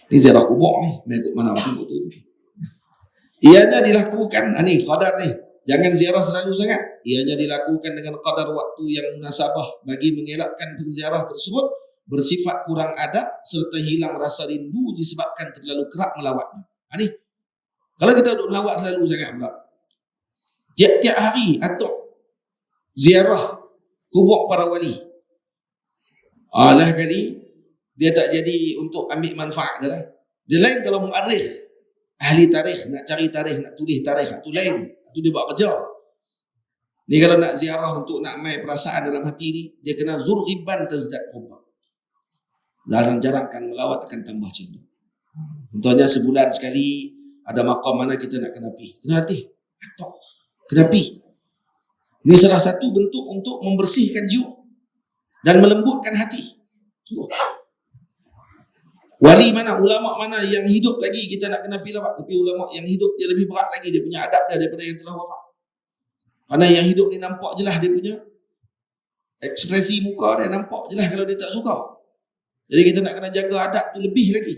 Ini ziarah kubur ni. Mengikut mana orang tu. Ianya dilakukan, ni qadar ni. Jangan ziarah selalu sangat. Ianya dilakukan dengan qadar waktu yang munasabah bagi mengelakkan penziarah tersebut bersifat kurang adab serta hilang rasa rindu disebabkan terlalu kerap melawatnya. Ni. Kalau kita duduk melawat selalu sangat pula. Tiap-tiap hari atau ziarah kubur para wali. Lah kali dia tak jadi untuk ambil manfaat dah. Dia lain kalau muarikh, ahli tarikh, nak cari tarikh, nak tulis tarikh, itu lain. Itu dia buat kerja. Ni kalau nak ziarah untuk nak mai perasaan dalam hati ni, dia kena zurghiban tazdad hubba. Jarang-jarang kan melawat akan tambah cinta. Contohnya sebulan sekali ada makam mana kita nak kena pergi. Kena hati. Kena pergi. Ini salah satu bentuk untuk membersihkan jiwa dan melembutkan hati. Wali mana, ulama mana yang hidup lagi kita nak kena pergi lawat. Tapi ulama yang hidup dia lebih berat lagi, dia punya adab dia daripada yang telah wafat. Kerana yang hidup ni nampak jelas dia punya ekspresi muka dia, nampak jelas kalau dia tak suka. Jadi kita nak kena jaga adab tu lebih lagi.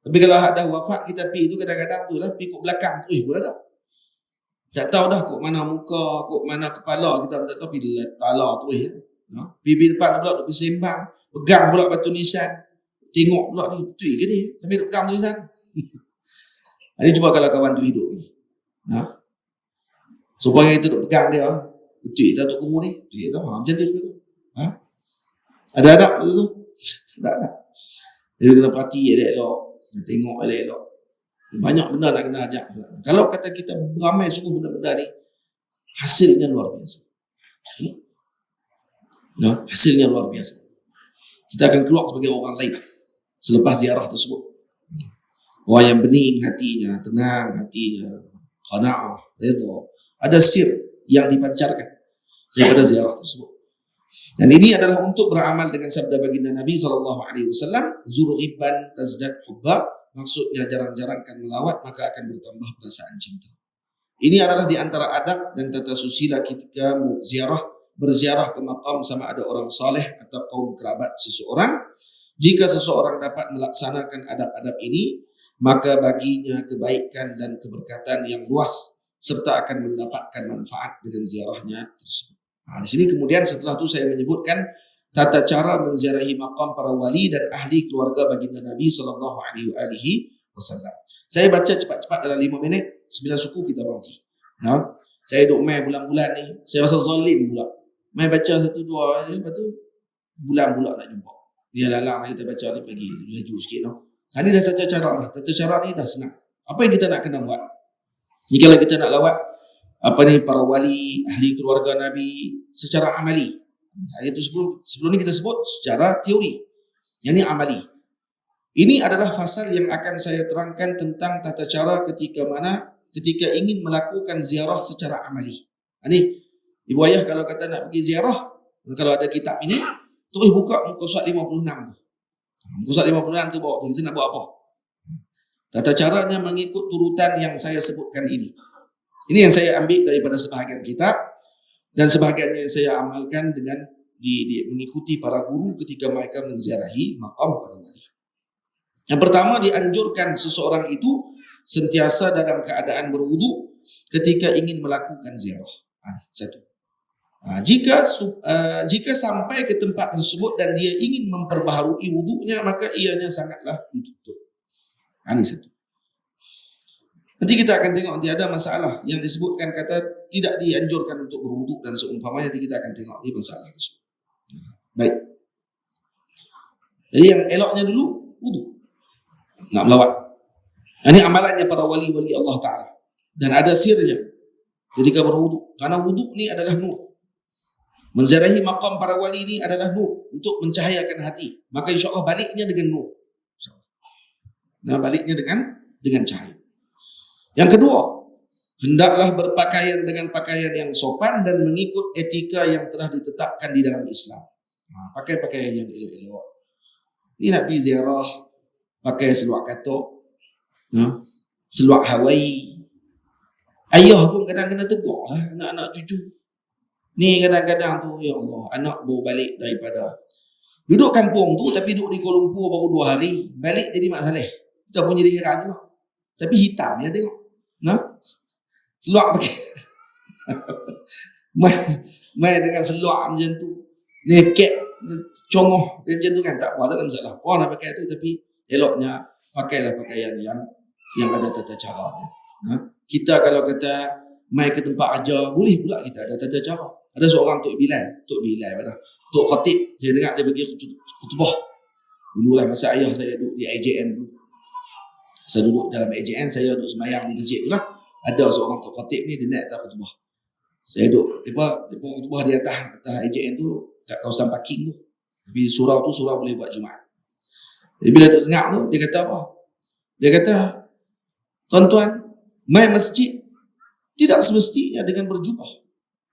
Tapi kalau ada wafat kita pergi tu kadang-kadang tu lah pergi kok belakang tu pun ada. Tak tahu dah kok mana muka, kok mana kepala, kita tak tahu pergi tala tu ya. Pergi depan pula pergi sembang, pegang pula batu nisan. Tengok pula ni, betul ke ni? Sambil duduk pegang tulisan. Ini cuba kalau kawan tu hidup ni. Supaya kita duduk pegang dia, betul tak duduk guru ni? Betul tak? Macam tu juga. Ada adab tu? Tak ada. Dia kena perhati elok-elok, kena tengok elok-elok. Banyak benda nak kena ajak. Kalau kata kita beramai sungguh benda-benda ni, hasilnya luar biasa. Hasilnya luar biasa. Kita akan keluar sebagai orang lain selepas ziarah tersebut. Orang yang bening hatinya, tenang hatinya, qana'ah, redha. Ada sir yang dipancarkan daripada ziarah tersebut. Dan ini adalah untuk beramal dengan sabda baginda Nabi SAW, zurghiban tazdad hubba, maksudnya jarang-jarangkan melawat maka akan bertambah perasaan cinta. Ini adalah di antara adab dan tata susila ketika berziarah ke makam sama ada orang saleh atau kaum kerabat seseorang. Jika seseorang dapat melaksanakan adab-adab ini, maka baginya kebaikan dan keberkatan yang luas serta akan mendapatkan manfaat dengan ziarahnya tersebut. Di sini kemudian setelah itu saya menyebutkan tata cara menziarahi makam para wali dan ahli keluarga baginda Nabi SAW. Saya baca cepat-cepat dalam 5 minit, 9 suku kita berhenti. Saya duduk main bulan-bulan ni, saya rasa zalim pula. Main baca 1-2, lepas tu bulan-bulan nak jumpa. Dia lalang kita baca ni pergi laju sikit Ini dah tata cara dah. Tata cara ni dah senang. Apa yang kita nak kena buat? Jika kita nak lawat para wali, ahli keluarga Nabi secara amali. Itu sebelum ni kita sebut secara teori. Yang ni amali. Ini adalah fasal yang akan saya terangkan tentang tata cara ketika ingin melakukan ziarah secara amali. Ini ibu ayah kalau kata nak pergi ziarah, kalau ada kitab ini, terus buka muka surat 56 tu. Muka surat 56 tu bawa, kita nak buat apa? Tata caranya mengikut turutan yang saya sebutkan ini. Ini yang saya ambil daripada sebahagian kitab dan sebahagiannya yang saya amalkan dengan mengikuti para guru ketika mereka menziarahi makam para wali. Yang pertama, dianjurkan seseorang itu sentiasa dalam keadaan berwudu ketika ingin melakukan ziarah. Satu. Jika sampai ke tempat tersebut dan dia ingin memperbaharui wudunya, maka ianya sangatlah ditutup. Ini satu. Nanti kita akan tengok nanti ada masalah yang disebutkan kata tidak dianjurkan untuk berwuduk dan seumpamanya. Nanti kita akan tengok di masalah tersebut. Baik. Jadi yang eloknya dulu wudu, nak melawat. Ini amalannya para wali-wali Allah Ta'ala. Dan ada sirnya ketika berwudu. Karena wudu ni adalah nur. Menziarahi maqam para wali ini adalah nur untuk mencahayakan hati. Maka insya Allah baliknya dengan nur. Nah, baliknya dengan cahaya. Yang kedua, hendaklah berpakaian dengan pakaian yang sopan dan mengikut etika yang telah ditetapkan di dalam Islam. Nah, pakai pakaian yang elok-elok. Ini nak pergi ziarah, pakai seluar katok, seluar Hawaii. Ayah pun kadang kena tegur lah, anak-anak cucu. Ni kadang-kadang tu, ya Allah, anak baru balik daripada duduk kampung tu, tapi duduk di Kuala Lumpur baru 2 hari, balik jadi Mak Saleh. Kita pun jadi heran juga. Tapi hitam ya tengok. Seluar pakai. main dengan seluar macam tu. Naked, congoh dia macam tu kan. Tak apa, tak ada masalah. Puan nak pakai tu, tapi eloknya pakailah pakaian yang ada tata cara dia. Kita kalau kata mai ke tempat ajar, boleh pula kita ada tata cara. Ada seorang Tok Bilal pada Tok Khatib, saya dengar dia bagi khutbah. Dulu lah masa ayah saya duduk di AJN dulu. Saya duduk dalam AJN, saya duduk semayang di masjid tu lah. Ada seorang Tok Khatib ni, dia naik atas khutbah. Saya duduk, dia khutbah di atas AJN tu, kat kawasan parking tu. Tapi surau tu surau boleh buat Jumaat. Jadi bila duduk tengah tu, dia kata apa? Dia kata, tuan-tuan, mai masjid tidak semestinya dengan berjubah,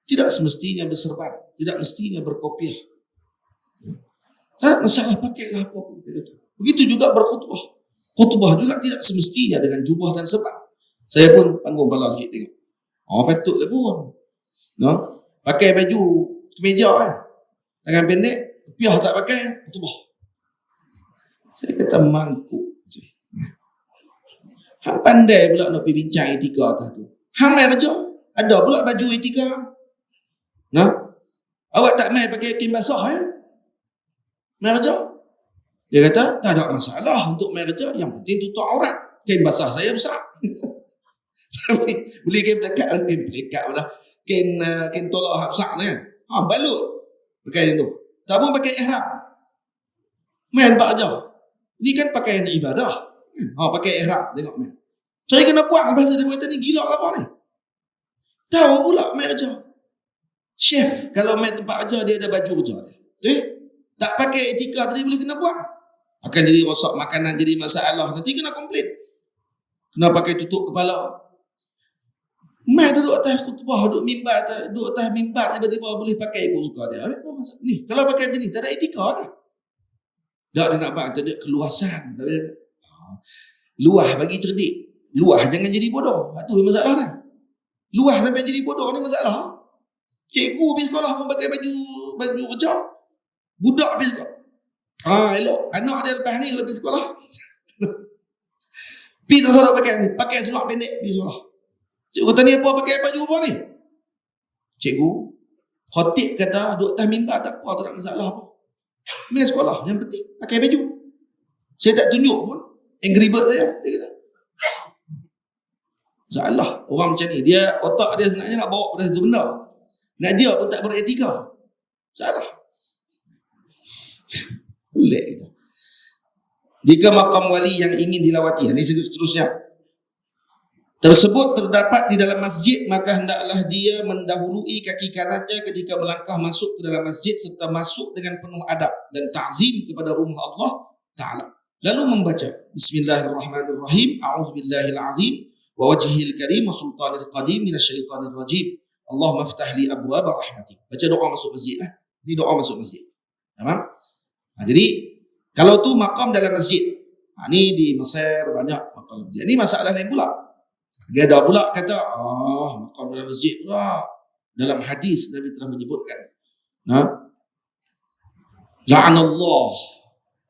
tidak semestinya berserban, tidak mestinya berkopiah. Tak ada masalah, pakailah apa pun. Begitu juga berkhutbah. Khutbah juga tidak semestinya dengan jubah dan serban. Saya pun panggung kepala sikit tengok. Patut dia pun. Pakai baju kemeja kan. Tangan pendek, kopiah tak pakai, khutbah. Saya kata mangkuk je. Hang pandai pula nak pergi bincang etika atas tu. Hang mai kerja, ada pula baju etika. Awak tak mai pakai kain basah mai kerja. Dia kata, tak ada masalah untuk mai kerja, yang penting tutup aurat. Kain basah saya besar. Beli kain pelekat pula. Kain tolak besar kan. Balut. Pakai yang tu. Tak pun pakai ihram. Mai tempat kerja. Ini kan pakaian ibadah. Pakai ihram, tengok mai. Saya kena buang bahasa dia kata ni gila ke apa ni? Tahu pula mai kerja. Chef kalau mai tempat kerja dia ada baju kerja dia. Tak pakai etika tadi boleh kena buang. Akan jadi rosak makanan, jadi masalah. Nanti kena komplain. Kena pakai tutup kepala. Mai duduk atas khutbah, duduk atas mimbar, tiba-tiba boleh pakai ikut suka dia. Apa masalah ni? Kalau pakai macam ni, tak ada etika lah. Tak ada nak buat, tak ada keluasan. Luah bagi cerdik. Luah jangan jadi bodoh. Itu masalah dah. Luah sampai jadi bodoh ni masalah. Cikgu pergi sekolah pun pakai baju kerja. Budak pergi sekolah. Elok. Anak dia lepas ni kalau pergi sekolah. Pergi tak salah pakai seluar pendek pergi sekolah. Cikgu kata ni apa pakai baju apa ni? Cikgu, khatib kata duduk atas mimbar tak apa, tak ada masalah apa. Pergi sekolah, yang penting pakai baju. Saya tak tunjuk pun. Angry bird saya, dia kata. Masalah orang macam ni. Dia otak dia sebenarnya nak bawa pada satu benda. Nak dia pun tak beretika. Salah. Pelik itu. Jika makam wali yang ingin dilawati, ini seterusnya, tersebut terdapat di dalam masjid, maka hendaklah dia mendahului kaki kanannya ketika melangkah masuk ke dalam masjid serta masuk dengan penuh adab dan ta'zim kepada rumah Allah Ta'ala. Lalu membaca Bismillahirrahmanirrahim, A'udzubillahil azim wa wajhihil karim wa sultanil qadim minasyaitanir rajim. Allahumma ftah li abwaaba rahmatik. Baca doa masuk masjid lah. Ini doa masuk masjid. Faham? Jadi kalau tu makam dalam masjid. Ni di Mesir banyak makam masjid. Ini masalah lain pula. Dia ada pula kata, makam dalam masjid pula. Dalam hadis Nabi telah menyebutkan. La'anallah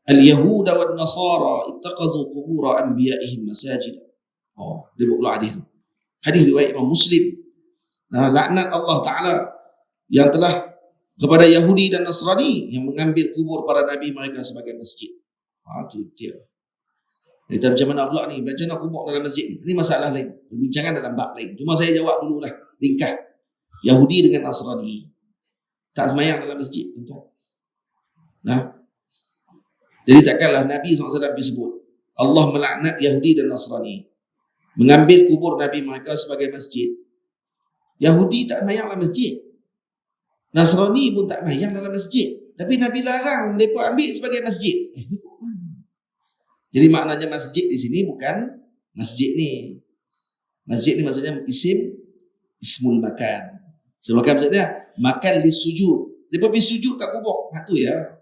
al-yahuda wal nasara ittaqadhu qubur anbiya'ihim masajid. Dia buat pula hadis tu. Hadis riwayat Imam Muslim. Laknat Allah Ta'ala yang telah kepada Yahudi dan Nasrani yang mengambil kubur para nabi mereka sebagai masjid. Itu dia. Kita macam mana pula ni? Macam mana kubur dalam masjid ni? Ini masalah lain. Perbincangan dalam bab lain. Cuma saya jawab dululah. Ringkas. Yahudi dengan Nasrani tak semayang dalam masjid. Jadi takkanlah Nabi SAW disebut Allah melaknat Yahudi dan Nasrani mengambil kubur Nabi mereka sebagai masjid. Yahudi tak mayang dalam masjid, Nasrani pun tak mayang dalam masjid, tapi Nabi larang mereka ambil sebagai masjid. Jadi maknanya masjid di sini bukan masjid ni. Masjid ni maksudnya ismul makan. Ismul makan maksudnya makan lisujud. Dia pergi sujud kat kubur. Tu ya.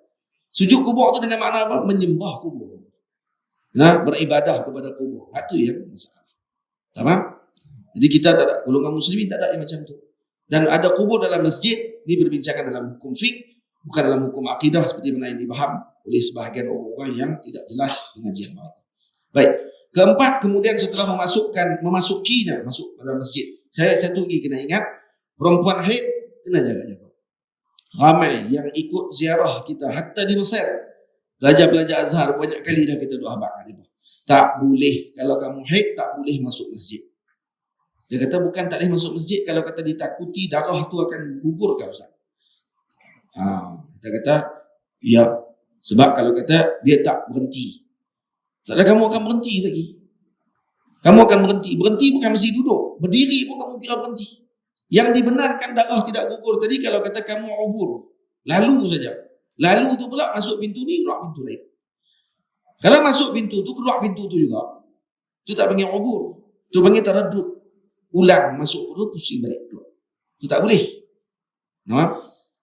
Sujud kubur tu dengan makna apa? Menyembah kubur. Beribadah kepada kubur. Tu yang masalah. Tamam? Jadi kita tak ada, golongan muslimin tak ada yang macam tu. Dan ada kubur dalam masjid, ini berbincangan dalam hukum fiqh, bukan dalam hukum akidah seperti mana yang dipaham oleh sebahagian orang-orang yang tidak jelas pengajian mereka. Baik. Keempat, kemudian setelah memasukinya masuk dalam masjid. Satu lagi kena ingat, perempuan haid kena jaga-jaga. Ramai yang ikut ziarah kita hatta di Mesir. Pelajar-pelajar Azhar banyak kali dah kita doa habaq kat dia. Tak boleh, kalau kamu haid tak boleh masuk masjid. Dia kata bukan tak boleh masuk masjid, kalau kata ditakuti darah tu akan gugur ke Ustaz. Kita kata ya, sebab kalau kata dia tak berhenti, taklah kamu akan berhenti lagi. Kamu akan berhenti. Berhenti bukan mesti duduk. Berdiri pun kamu kira berhenti. Yang dibenarkan darah tidak gugur tadi kalau kata kamu ubur, lalu saja. Lalu tu pula masuk pintu ni, keluar pintu lain. Kalau masuk pintu tu, keluar pintu tu juga, tu tak panggil ubur. Tu panggil taraddud. Ulang masuk dulu, pusing balik keluar. Tu tak boleh.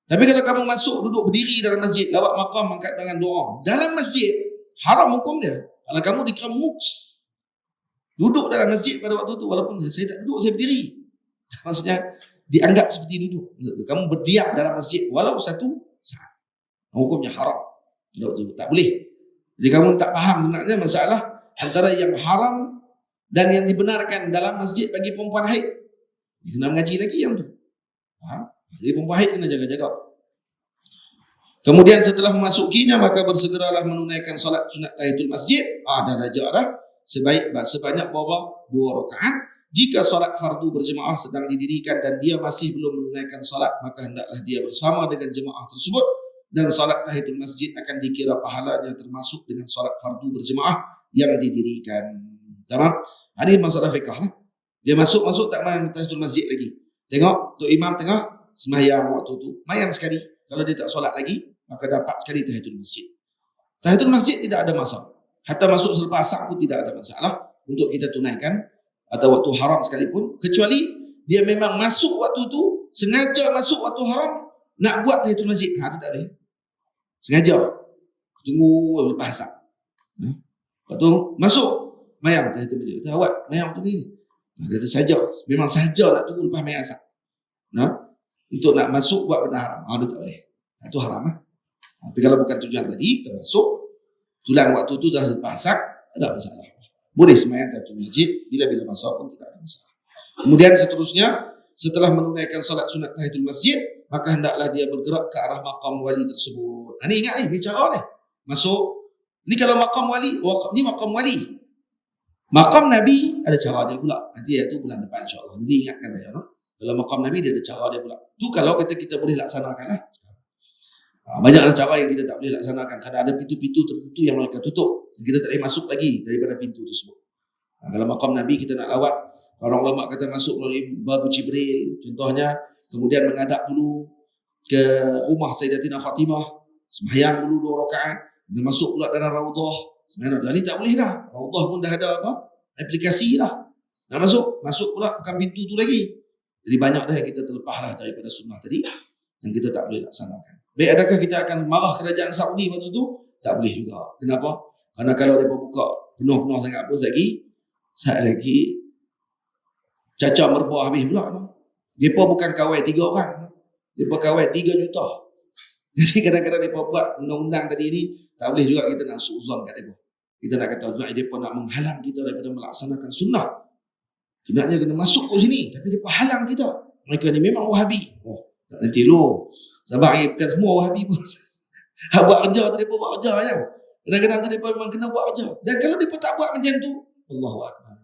Tapi kalau kamu masuk, duduk berdiri dalam masjid, lawat maqam, angkat tangan doa dalam masjid, haram hukum dia. Kalau kamu dikira muks, duduk dalam masjid pada waktu tu, walaupun saya tak duduk, saya berdiri. Maksudnya dianggap seperti duduk. Kamu berdiam dalam masjid walau satu saat, hukumnya haram. Tak boleh. Jadi kamu tak faham sebenarnya masalah antara yang haram dan yang dibenarkan dalam masjid bagi perempuan haid. Kena mengaji lagi yang tu. Jadi perempuan haid kena jaga-jaga. Kemudian setelah memasukinya maka bersegeralah menunaikan solat sunat tahiyatul masjid. Dah saja dah. Sebanyak bawah 2 rakaat. Jika solat fardu berjemaah sedang didirikan dan dia masih belum menunaikan solat, maka hendaklah dia bersama dengan jemaah tersebut, dan solat tahiyatul masjid akan dikira pahalanya termasuk dengan solat fardu berjemaah yang didirikan. Tamam? Ini masalah fiqh lah. Dia masuk tak main tahiyatul masjid lagi. Tengok Tok Imam tengah sembahyang waktu tu, mayan sekali. Kalau dia tak solat lagi, maka dapat sekali tahiyatul masjid. Tahiyatul masjid tidak ada masalah. Hatta masuk selepas asar pun tidak ada masalah untuk kita tunaikan, atau waktu haram sekalipun, kecuali dia memang masuk waktu tu, sengaja masuk waktu haram nak buat tahiyatul masjid. Itu tak boleh. Sengaja tunggu lepas asar. Lepas tu masuk mayang tahiyatul masjid. Kita buat mayang tu ni. Dia kata saja, memang saja nak tunggu lepas mayang asar. Untuk nak masuk buat benda haram. Dia tak boleh. Itu haram. Tapi kalau bukan tujuan tadi, kita masuk tulang waktu tu dah selepas asar, tak ada masalah. Boleh sembahyang tahiyatul masjid bila-bila masa pun tidak ada masalah. Kemudian seterusnya, setelah menunaikan salat sunat tahiyatul masjid, maka hendaklah dia bergerak ke arah maqam wali tersebut. Ini ingat ni cara ni. Masuk. Ni kalau maqam wali, ni maqam wali. Maqam Nabi ada cara dia pula. Nanti itu bulan depan insya-Allah. Nanti ingatkan saya, no? Kalau maqam Nabi dia ada cara dia pula. Tu kalau kita boleh laksanakanlah. Banyaklah cara yang kita tak boleh laksanakan kerana ada pintu-pintu tertentu yang mereka tutup. Kita tak boleh masuk lagi daripada pintu tersebut. Kalau maqam Nabi kita nak lawat, para ulama kata masuk melalui Babu Jibril contohnya, kemudian menghadap dulu ke rumah Sayyidatina Fatimah, sembahyang dulu 2 rakaat, dan masuk pula dalam Raudhah. Sebenarnya ni tak boleh dah. Raudhah pun dah ada aplikasi dah. Nak masuk pula bukan pintu tu lagi. Jadi banyak dah yang kita terlepas lah daripada sunnah tadi yang kita tak boleh laksanakan. Baik, adakah kita akan marah kerajaan Saudi waktu tu? Tak boleh juga. Kenapa? Karena kalau mereka buka penuh-penuh sangat pun saat lagi caca merbah habis pula. Mereka bukan kawal 3 orang. Mereka kawal 3 juta. Jadi kadang-kadang mereka buat undang-undang tadi ni, tak boleh juga kita nak suuzon kat mereka. Kita nak kata, mereka nak menghalang kita daripada melaksanakan sunnah. Sebenarnya kena masuk ke sini, tapi mereka halang kita. Mereka ni memang Wahabi. Nanti lu sabar, bukan semua Wahabi pun. Buat kerja tu, mereka buat kerja ya. Kadang-kadang tu mereka memang kena buat kerja. Dan kalau mereka tak buat macam tu, Allahu Akbar.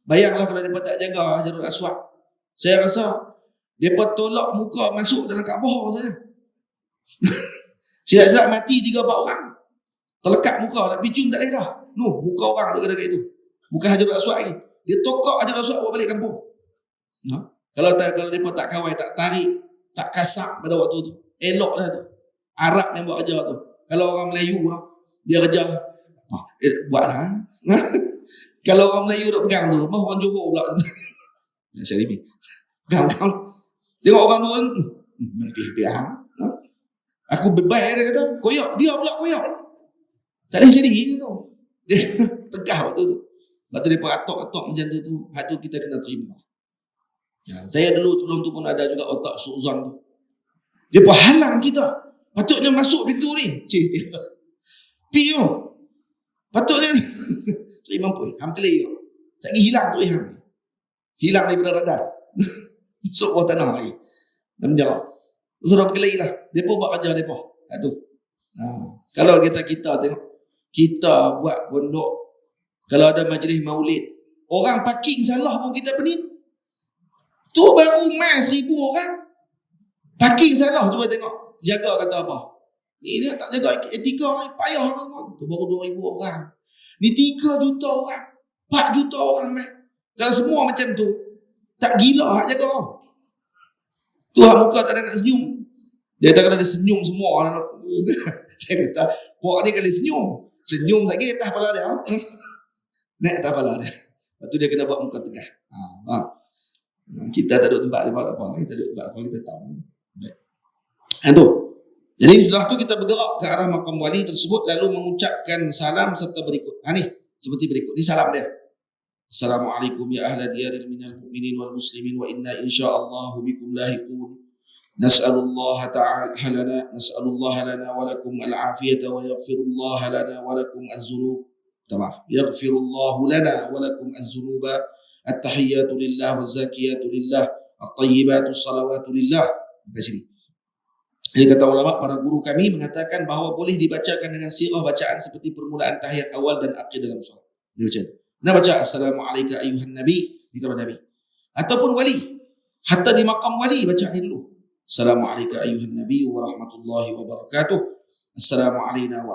Bayanglah kalau mereka tak jaga Hajarul Aswad. Saya rasa mereka tolak muka masuk dalam Kaabah saja. Silap-silap mati 3-4 orang. Terlekat muka, nak picum tak boleh dah. No, muka orang dekat-dekat itu. Bukan Hajarul Aswad lagi. Dia tokok Hajarul Aswad bawa balik kampung. Kalau mereka tak kawal, tak tarik, tak kasak pada waktu tu, elok dah tu. Arab yang buat kerja tu. Kalau orang Melayu lah, dia kerja, buatlah. Kalau orang Melayu duk pegang tu, orang Johor pula. Saya ni. Pegang. Tengok orang tu, mempih-pih. Aku bebas dia kata, koyak. Dia pula koyak. Tak boleh jadi tu. Dia tegah waktu tu. Lepas tu dia atok-atok macam tu. Hak tu kita kena terima. Ya, saya dulu sebelum tu pun ada juga otak suuzon tu. Dia pun halang kita. Patutnya masuk pintu ni. Cik. Pi tu. Patutnya ni. Saya mampu. Hampir. Tak pergi hilang tu. Hilang daripada radar. Masuk bawah tanah lagi. Dan menjawab. Suruh pergi lagi lah. Dia pun buat kerja dia pun. Tu. Kalau kita tengok. Kita buat pondok. Kalau ada majlis maulid. Orang parking salah pun kita pening. Tu baru mai 1,000 orang. Parking salah. Cuba tengok. Jaga kata apa. Ni dia tak jaga etika ni. Payah kan. Tu baru 2,000 orang. Ni 3 juta orang. 4 juta orang mai. Kalau semua macam tu. Tak gila hak jaga. Tu hak muka tak ada nak senyum. Dia kata kalau dia senyum semua. Dia kata, puak ni kali senyum lagi atas kepala dia. Naik atas kepala dia. Lepas tu dia kena buat muka tegah. Kita tak duduk tempat apa-apa. Kita duduk tempat apa kita tahu. Itu. Jadi setelah tu kita bergerak ke arah makam wali tersebut lalu mengucapkan salam serta berikut. Ni seperti berikut. Ni salam dia. Assalamualaikum ya ahla diyaril minal mu'minin wal muslimin wa inna insyaallahu bikum lahiqun. Nas'alullah ta'ala lana wa lakum al-afiyata wa yaghfirullah lana wa lakum az-zunub. Maaf. Yaghfirullahu lana wa lakum az-zunuba. At-tahiyyatu lillah wa az-zakiyatu lillah. At-tayyibatu salawatu lillah. Sampai sini. Ini kata ulama, para guru kami mengatakan bahawa boleh dibacakan dengan sirah bacaan seperti permulaan tahiyat awal dan akhir dalam solat. Dia baca. Nak baca Assalamualaikum ayuhan Nabi. Ini kalau Nabi. Ataupun wali. Hatta di makam wali baca ni dulu. Assalamualaikum ayuhan Nabi wa rahmatullahi wa barakatuh. Assalamualaikum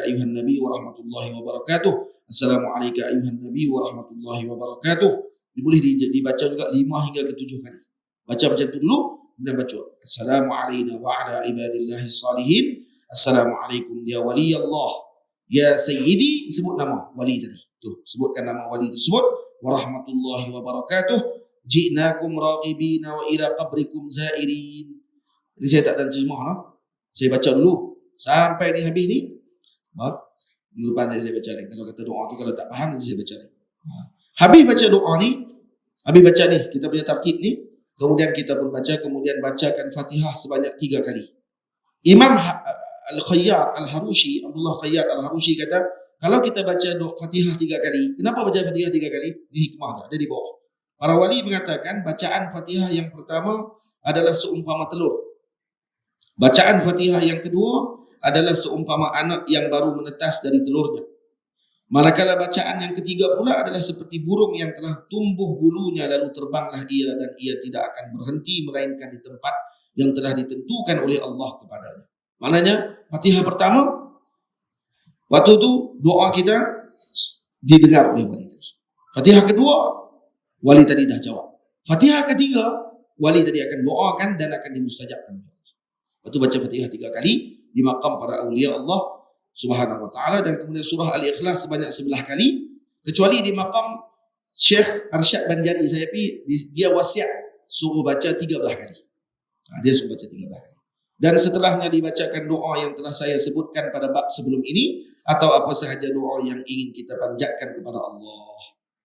ayuhan Nabi wa rahmatullahi wa barakatuh. Assalamualaikum ayuhan Nabi wa rahmatullahi wa barakatuh. Dia boleh dibaca juga 5 hingga ke 7 kali. Baca macam tu dulu dan baca Assalamualaikum wa ala ibadillahi salihin. Assalamualaikum ya wali Allah. Ya sayyidi, sebut nama wali tadi. Tu, sebutkan nama wali tersebut. Wa rahmatullahi wa barakatuh. Ji'nakum raghibina wa ila qabrikum zairin. Ini saya tak terjemah lah. Saya baca dulu sampai ni habis ni. Minggu depan saya baca lagi. Kalau kata doa tu kalau tak faham nanti saya baca lagi. Habis baca doa ni, habis baca ni kita punya tertib ni, kemudian kita pun baca, kemudian bacakan Fatihah sebanyak 3 kali. Imam Al-Khayyar Al-Harushi, Abdullah Khayyar Al-Harushi kata, kalau kita baca Fatihah 3 kali, kenapa baca Fatihah 3 kali? Di hikmah ada di bawah. Para wali mengatakan bacaan Fatihah yang pertama adalah seumpama telur. Bacaan Fatihah yang kedua adalah seumpama anak yang baru menetas dari telurnya. Manakala bacaan yang ketiga pula adalah seperti burung yang telah tumbuh bulunya lalu terbanglah ia dan ia tidak akan berhenti melainkan di tempat yang telah ditentukan oleh Allah kepadanya. Maknanya Fatihah pertama waktu tu doa kita didengar oleh wali tadi. Fatihah kedua wali tadi dah jawab. Fatihah ketiga wali tadi akan doakan dan akan dimustajabkan. Lepas tu baca Fatihah 3 kali di makam para awliya Allah Subhanahu wa ta'ala dan kemudian surah Al-Ikhlas sebanyak 11 kali, kecuali di makam Syekh Arsyad Banjari saya dia wasiat suruh baca 13 kali. Dia suruh baca 13 kali. Dan setelahnya dibacakan doa yang telah saya sebutkan pada bab sebelum ini atau apa sahaja doa yang ingin kita panjatkan kepada Allah.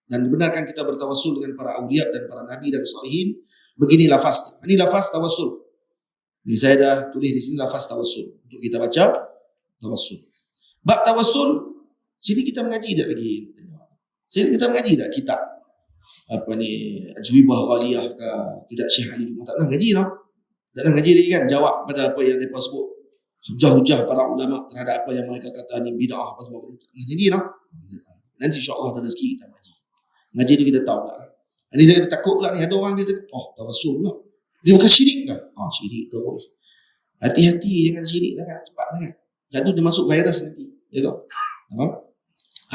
Dan benarkan kita bertawassul dengan para awliya dan para nabi dan salihin. Begini lafaznya. Ini lafaz tawassul. Ini saya dah tulis di sini lafaz tawassul untuk kita baca tawassul. Bab tawassul sini kita mengaji tak lagi? Sini kita mengaji tak kitab apa ni Ajwibah Ghaliyah ke kitab Syekh Ali tak pernah ngaji tau. Tak pernah ngaji lagi kan jawab pada apa yang mereka sebut hujah-hujah para ulama terhadap apa yang mereka kata ni bid'ah apa semua. Ngaji tau. Nanti insya-Allah ada rezeki kita ngaji. Ngaji tu kita tahu lah. Ini saya takut pula ni ada orang dia tawassul pula. Dia bukan syirik kan? Syirik terus. Hati-hati jangan syirik sangat, cepat sangat. Satu dia masuk virus nanti. Ya kan?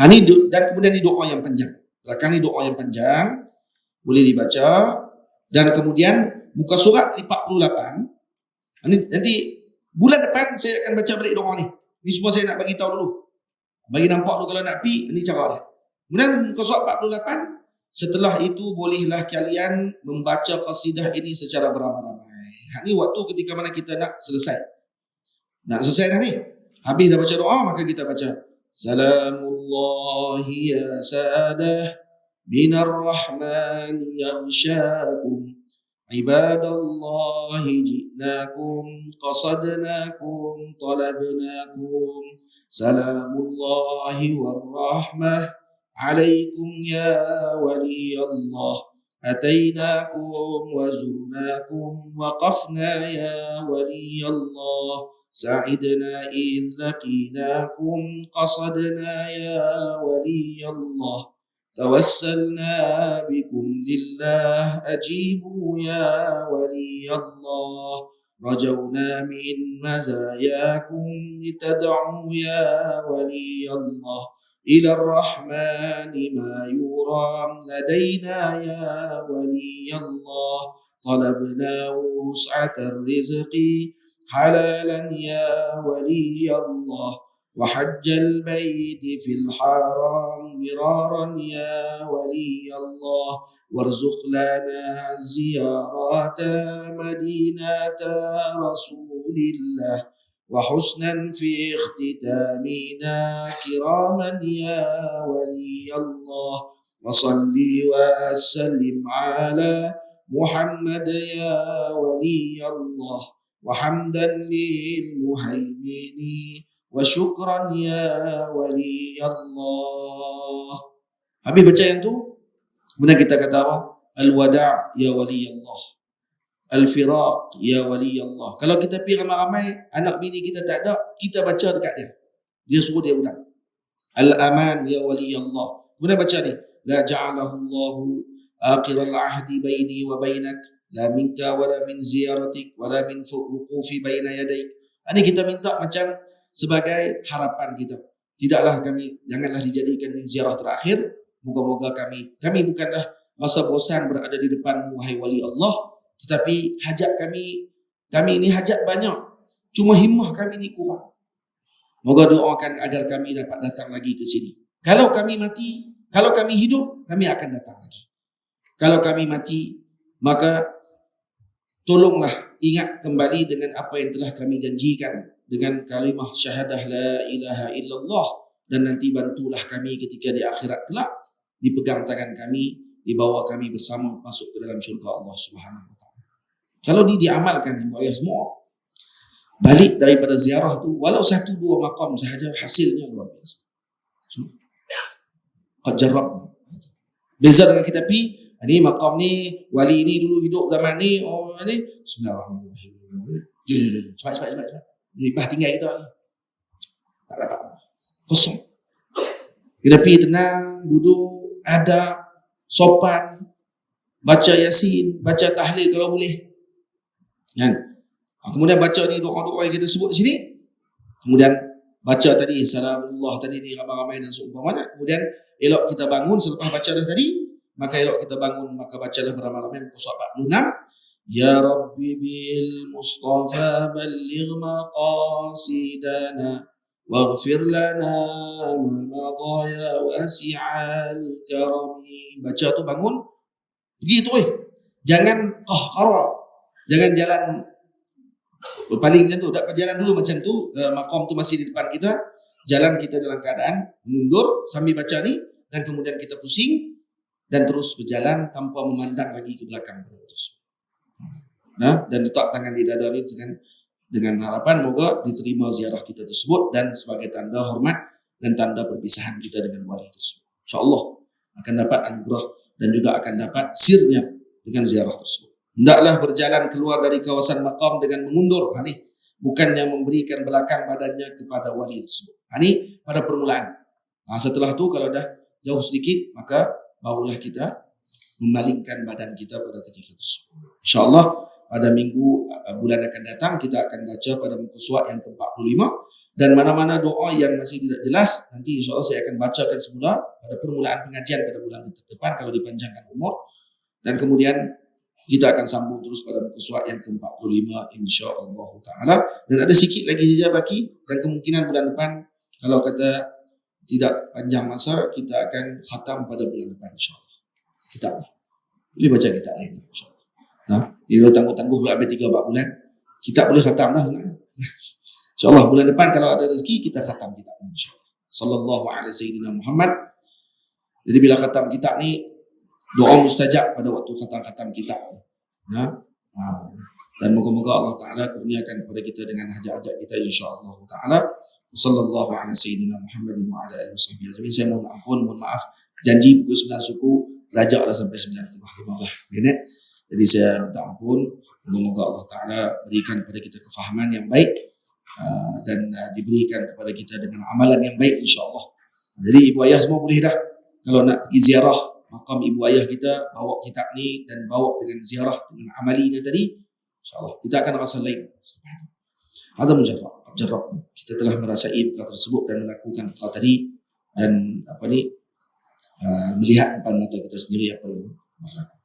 Ini dan kemudian ini doa yang panjang. Belakang ini doa yang panjang boleh dibaca, dan kemudian muka surat 48. Nanti bulan depan saya akan baca balik doa ni. Ini semua saya nak bagi tahu dulu. Bagi nampak dulu kalau nak pi, ini cara dia. Kemudian muka surat 48, setelah itu bolehlah kalian membaca qasidah ini secara beramai-ramai. Ini waktu ketika mana kita nak selesai. Nak selesai dah ni. Habis dah baca doa, maka kita baca Salamullahi ya sadah minar rahman yaghshakum ibadallahi ji'nakum qasadnakum talabnakum salamullahi warrahmah alaikum ya waliyallah atainakum wa zurnakum waqafna ya waliyallah سعدنا إذ لقيناكم قصدنا يا ولي الله توسلنا بكم لله أجيبوا يا ولي الله رجونا من مزاياكم لتدعوا يا ولي الله إلى الرحمن ما يرام لدينا يا ولي الله طلبنا وسعة الرزق حلالا يا ولي الله وحج البيت في الحرام مرارا يا ولي الله وارزق لنا زيارات مدينة رسول الله وحسنا في اختتامنا كراما يا ولي الله وصل وسلم على محمد يا ولي الله وحمدا للمهيمن وشكرا يا ولي الله. Habis baca yang tu, kemudian kita kata apa? Al-wada' ya wali Allah, al-firaq ya wali Allah. Kalau kita pergi ramai-ramai, anak bini kita tak ada, kita baca dekat dia, dia suruh dia ulang al-aman ya wali Allah. Kemudian baca ni, la ja'alahu Allahu akhiral ahdi baini wa bainak la minka wala min ziyaratik wala min wuqufi baina yadaik. Ini kita minta macam sebagai harapan kita. Janganlah dijadikan ziarah terakhir. Moga-moga kami bukanlah rasa bosan berada di depanmu wahai wali Allah, tetapi hajat kami ini hajat banyak. Cuma himmah kami ini kurang. Moga doakan agar kami dapat datang lagi ke sini. Kalau kami hidup, kami akan datang lagi. Kalau kami mati, maka tolonglah ingat kembali dengan apa yang telah kami janjikan dengan kalimah syahadah la ilaha illallah, dan nanti bantulah kami ketika di akhirat kelak, dipegang tangan kami, dibawa kami bersama masuk ke dalam syurga Allah Subhanahu wa taala. Kalau ni diamalkan ya semua, balik daripada ziarah tu walau 1-2 maqam sahaja, hasilnya luar biasa. Qad jarrabna. Beza dengan kita pi, ini maqam ni, wali ni dulu hidup zaman ni, ni bismillahirrahmanirrahim. Cepat. Lepas tinggal kita. Tak dapat. Kosong. Kita pergi tenang, duduk, adab, sopan, baca yasin, baca tahlil kalau boleh. Kan? Kemudian baca ni doa-doa yang kita sebut di sini. Kemudian baca tadi salamullah tadi ni ramai-ramai dan seumpamanya. Kemudian elok kita bangun selepas baca dah tadi. Maka elok kita bangun, maka bacalah beramai-ramai muka surat 46. Ya Rabbi bil Mustafa balligh maqasidana waghfir lana ma madha ya wasi'al karami. Baca tu bangun, pergi tu jangan qahqara, jangan jalan paling macam tu, tak jalan dulu macam tu, maqam tu masih di depan kita, jalan kita dalam keadaan mundur sambil baca ni, dan kemudian kita pusing dan terus berjalan tanpa memandang lagi ke belakang terus. Nah, dan letak tangan di dada ni dengan harapan moga diterima ziarah kita tersebut dan sebagai tanda hormat dan tanda perpisahan kita dengan wali tersebut. InsyaAllah akan dapat anugerah dan juga akan dapat sirnya dengan ziarah tersebut. Hendaklah berjalan keluar dari kawasan maqam dengan mengundur. Ini bukannya memberikan belakang badannya kepada wali tersebut. Ini pada permulaan. Setelah tu kalau dah jauh sedikit, maka barulah kita memalingkan badan kita pada ketika tersebut. InsyaAllah pada minggu bulan akan datang kita akan baca pada muka surat yang ke-45 Dan mana-mana doa yang masih tidak jelas, nanti insyaAllah saya akan bacakan semula pada permulaan pengajian pada bulan depan kalau dipanjangkan umur. Dan kemudian kita akan sambung terus pada muka surat yang ke-45 insyaAllah ta'ala. Dan ada sikit lagi saja baki, dan kemungkinan bulan depan kalau kata tidak panjang masa, kita akan khatam pada bulan depan insyaAllah. Kitab ni boleh baca kitab lain insyaAllah. Nah, dia tangguh-tangguh pula habis 3-4 bulan, kitab boleh khatam lah. InsyaAllah bulan depan kalau ada rezeki kita khatam kitab ni insyaAllah. Sallallahu alaihi sayyidina Muhammad. Jadi bila khatam kitab ni, doa mustajab pada waktu khatam-khatam kitab. Dan moga-moga Allah Ta'ala kurniakan kepada kita dengan hajat-hajat kita insyaAllah Ta'ala. Sallallahu alaihi sayyidina Muhammad wa ala alihi wasallam. Jadi saya mohon ampun, mohon maaf. Janji pukul 9 suku, rajak dah sampai 9.30 minit. Jadi saya minta ampun. Moga-moga Allah Ta'ala berikan kepada kita kefahaman yang baik dan diberikan kepada kita dengan amalan yang baik insyaAllah. Jadi ibu ayah semua boleh dah, kalau nak pergi ziarah makam ibu ayah kita, bawa kitab ni dan bawa dengan ziarah dengan amali ni tadi, insyaAllah kita akan rasa lain. Ada mujarrab, kita telah merasai perkara tersebut dan melakukan perkara tadi, dan melihat depan mata kita sendiri apa yang berlaku.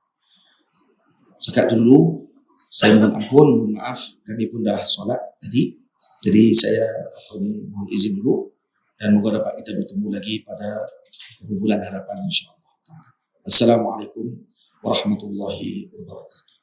Sekat dulu, saya mohon ampun, mohon maaf, kami pun dah solat tadi, jadi saya mohon izin dulu, dan moga dapat kita bertemu lagi pada bulan hadapan insyaAllah. Assalamualaikum warahmatullahi wabarakatuh.